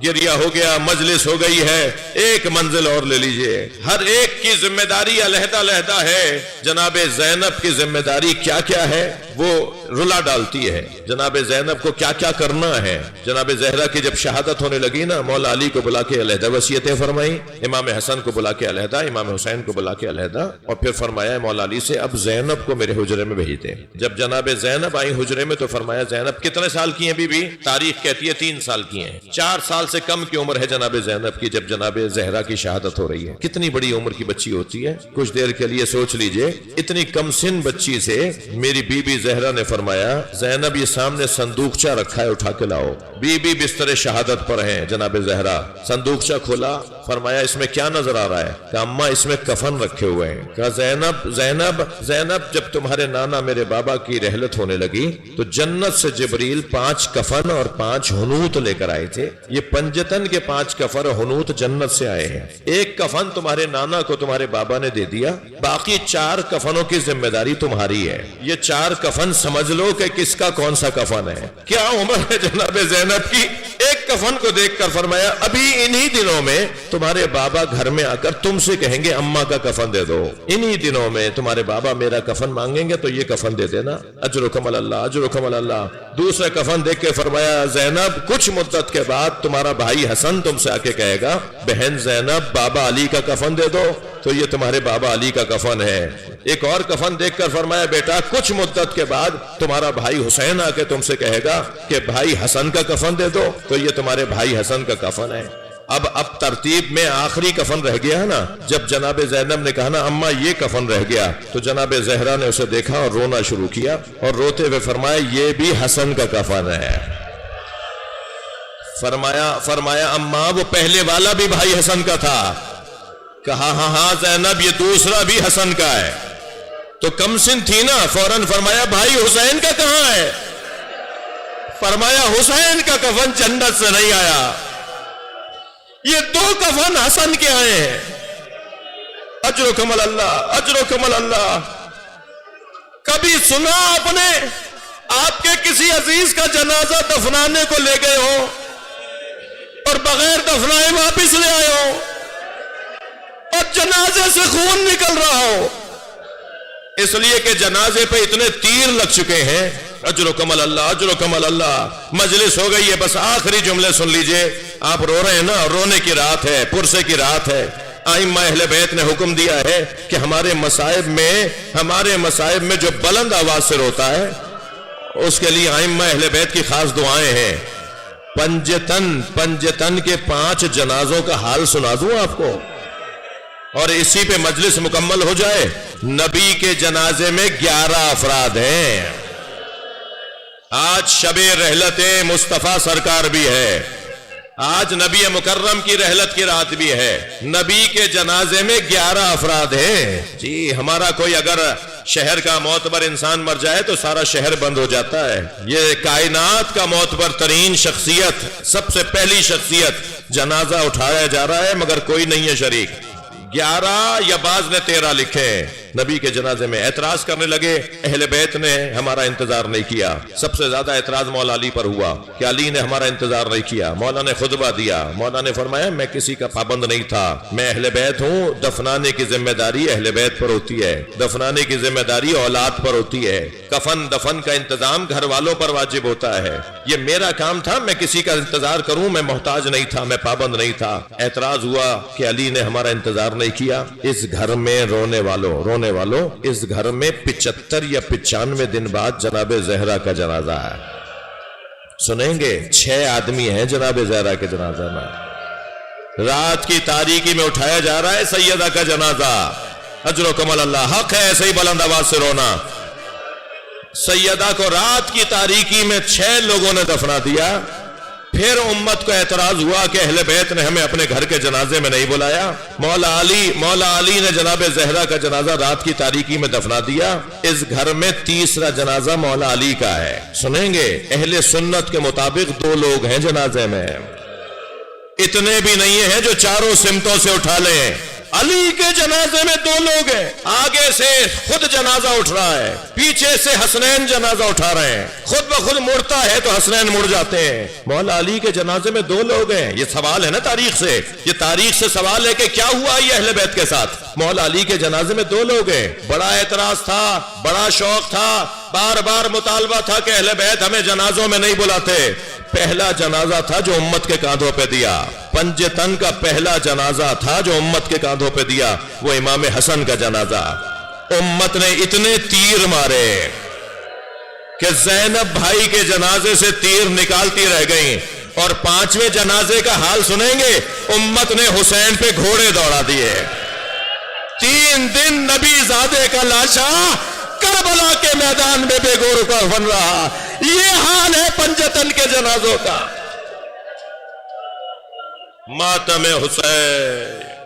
گریہ ہو گیا، مجلس ہو گئی ہے، ایک منزل اور لے لیجئے۔ ہر ایک کی ذمہ داری علیحدہ علیحدہ ہے۔ جناب زینب کی ذمہ داری کیا کیا ہے وہ رلا ڈالتی ہے، جناب زینب کو کیا کیا کرنا ہے۔ جناب زہرا کی جب شہادت ہونے لگی نا، مولا علی کو بلا کے علیحدہ وصیتیں فرمائی، امام حسن کو بلا کے علیحدہ، امام حسین کو بلا کے علیحدہ، اور پھر فرمایا مولا علی سے اب زینب کو میرے حجرے میں بھیج دیں۔ جب جناب زینب آئی حجرے میں تو فرمایا زینب کتنے سال کی ہیں بی بی؟ تاریخ کہتی ہے 3 سال کی ہیں۔ 4 سال سے کم کی عمر ہے جناب زینب کی جب جناب زہرا کی شہادت ہو رہی ہے۔ کتنی بڑی عمر کی بچی ہوتی ہے، کچھ دیر کے لیے سوچ لیجئے۔ اتنی کم سن بچی سے میری بی بی زہرا نے فرمایا زینب یہ سامنے صندوقچہ رکھا ہے اٹھا کے لاؤ۔ بی بی بستر شہادت پر ہیں، جناب زہرا صندوقچہ کھولا، فرمایا اس میں کیا نظر آ رہا ہے؟ کہا اماں اس میں کفن رکھے ہوئے ہیں۔ کہا زینب زینب زینب جب تمہارے نانا میرے بابا کی رحلت ہونے لگی تو جنت سے جبریل 5 کفن اور 5 حنوت لے کر آئے تھے۔ یہ پنجتن کے 5 کفن اور حنوت جنت سے آئے ہیں۔ ایک کفن تمہارے نانا کو تمہارے بابا نے دے دیا، باقی 4 کفنوں کی ذمہ داری تمہاری ہے۔ یہ 4 کفن سمجھ لو کہ کس کا کون سا کفن ہے۔ کیا عمر ہے جناب زینب کی؟ ایک کفن کو دیکھ کر فرمایا ابھی انہی دنوں میں تمہارے بابا گھر میں آ کر تم سے کہیں گے اماں کا کفن دے دو، انہی دنوں میں تمہارے بابا میرا کفن مانگیں گے تو یہ کفن دے دینا۔ اجر و کمل اللہ، اجر و کمل اللہ۔ دوسرا کفن دیکھ کے فرمایا زینب کچھ مدت کے بعد تمہارا بھائی حسن تم سے آ کے کہے گا بہن زینب بابا علی کا کفن دے دو، تو یہ تمہارے بابا علی کا کفن ہے۔ ایک اور کفن دیکھ کر فرمایا بیٹا کچھ مدت کے بعد تمہارا بھائی حسین آ کے تم سے کہے گا کہ بھائی حسن کا کفن دے دو، تو یہ تمہارے بھائی حسن کا کفن ہے۔ اب ترتیب میں آخری کفن رہ گیا ہے نا، جب جناب زینب نے کہا نا اماں یہ کفن رہ گیا، تو جناب زہرا نے اسے دیکھا اور رونا شروع کیا اور روتے ہوئے فرمایا یہ بھی حسن کا کفن ہے۔ فرمایا اماں وہ پہلے والا بھی بھائی حسن کا تھا؟ کہا ہاں زینب یہ دوسرا بھی حسن کا ہے۔ تو کم سن تھی نا، فوراً فرمایا بھائی حسین کا کہاں ہے؟ فرمایا حسین کا کفن جنت سے نہیں آیا، یہ 2 کفن حسن کے آئے ہیں۔ اجر و کمل اللہ، اجر و کمل اللہ۔ کبھی سنا آپ نے آپ کے کسی عزیز کا جنازہ دفنانے کو لے گئے ہو اور بغیر دفنائے واپس لے آئے ہو اور جنازے سے خون نکل رہا ہو؟ اس لیے کہ جنازے پہ اتنے تیر لگ چکے ہیں۔ اجر و کمل اللہ، اجر و کمل اللہ۔ مجلس ہو گئی ہے، بس آخری جملے سن لیجئے۔ آپ رو رہے ہیں نا، رونے کی رات ہے، پرسے کی رات ہے۔ ائمہ اہل بیت نے حکم دیا ہے کہ ہمارے مصائب میں جو بلند آواز سے روتا ہے اس کے لیے ائمہ اہل بیت کی خاص دعائیں ہیں۔ پنجتن کے 5 جنازوں کا حال سنا دوں آپ کو اور اسی پہ مجلس مکمل ہو جائے۔ نبی کے جنازے میں 11 افراد ہیں۔ آج شب رحلت مصطفیٰ سرکار بھی ہے، آج نبی مکرم کی رحلت کی رات بھی ہے۔ نبی کے جنازے میں 11 افراد ہیں۔ جی ہمارا کوئی اگر شہر کا معتبر انسان مر جائے تو سارا شہر بند ہو جاتا ہے۔ یہ کائنات کا معتبر ترین شخصیت، سب سے پہلی شخصیت، جنازہ اٹھایا جا رہا ہے مگر کوئی نہیں ہے شریک۔ 11 یا بعض نے 13 لکھے۔ نبی کے جنازے میں اعتراض کرنے لگے، اہل بیت نے ہمارا انتظار نہیں کیا۔ سب سے زیادہ اعتراض مولا علی پر ہوا کہ علی نے ہمارا انتظار نہیں کیا۔ مولا نے خطبہ دیا، مولا نے فرمایا میں کسی کا پابند نہیں تھا، میں اہل بیت ہوں، دفنانے کی ذمہ داری اہل بیت پر ہوتی ہے، دفنانے کی ذمہ داری اولاد پر ہوتی ہے، کفن دفن کا انتظام گھر والوں پر واجب ہوتا ہے، یہ میرا کام تھا، میں کسی کا انتظار کروں، میں محتاج نہیں تھا، میں پابند نہیں تھا۔ اعتراض ہوا کہ علی نے ہمارا انتظار نہیں کیا۔ اس گھر میں رونے والوں اس گھر میں 75 یا 95 دن بعد جناب زہرا کا جنازہ ہے۔ سنیں گے 6 آدمی ہیں جناب زہرا کے جنازہ میں، رات کی تاریکی میں اٹھایا جا رہا ہے سیدہ کا جنازہ۔ اجر و کمال اللہ حق ہے ایسے ہی بلند آواز سے رونا۔ سیدہ کو رات کی تاریکی میں 6 لوگوں نے دفنا دیا۔ پھر امت کو اعتراض ہوا کہ اہل بیت نے ہمیں اپنے گھر کے جنازے میں نہیں بلایا۔ مولا علی نے جناب زہرا کا جنازہ رات کی تاریکی میں دفنا دیا۔ اس گھر میں تیسرا جنازہ مولا علی کا ہے۔ سنیں گے اہل سنت کے مطابق 2 لوگ ہیں جنازے میں، اتنے بھی نہیں ہیں جو چاروں سمتوں سے اٹھا لیں۔ علی کے جنازے میں 2 لوگ ہیں، آگے سے خود جنازہ اٹھ رہا ہے، پیچھے سے حسنین جنازہ اٹھا رہے ہیں، خود بخود مڑتا ہے تو حسنین مڑ جاتے ہیں۔ مولا علی کے جنازے میں 2 لوگ ہیں۔ یہ سوال ہے نا تاریخ سے، یہ تاریخ سے سوال ہے کہ کیا ہوا یہ اہل بیت کے ساتھ۔ مولا علی کے جنازے میں 2 لوگ ہیں۔ بڑا اعتراض تھا، بڑا شوق تھا، بار بار مطالبہ تھا کہ اہل بیت ہمیں جنازوں میں نہیں بلاتے۔ پہلا جنازہ تھا جو امت کے کاندھوں پہ دیا، پنجتن کا پہلا جنازہ تھا جو امت کے کاندھوں پہ دیا، وہ امام حسن کا جنازہ۔ امت نے اتنے تیر مارے کہ زینب بھائی کے جنازے سے تیر نکالتی رہ گئیں، اور 5ویں جنازے کا حال سنیں گے، امت نے حسین پہ گھوڑے دوڑا دیے۔ 3 دن نبی زادے کا لاشا کربلا کے میدان میں بے گور کا بن رہا۔ یہ حال ہے پنجتن کے جنازوں کا۔ ماتم حسین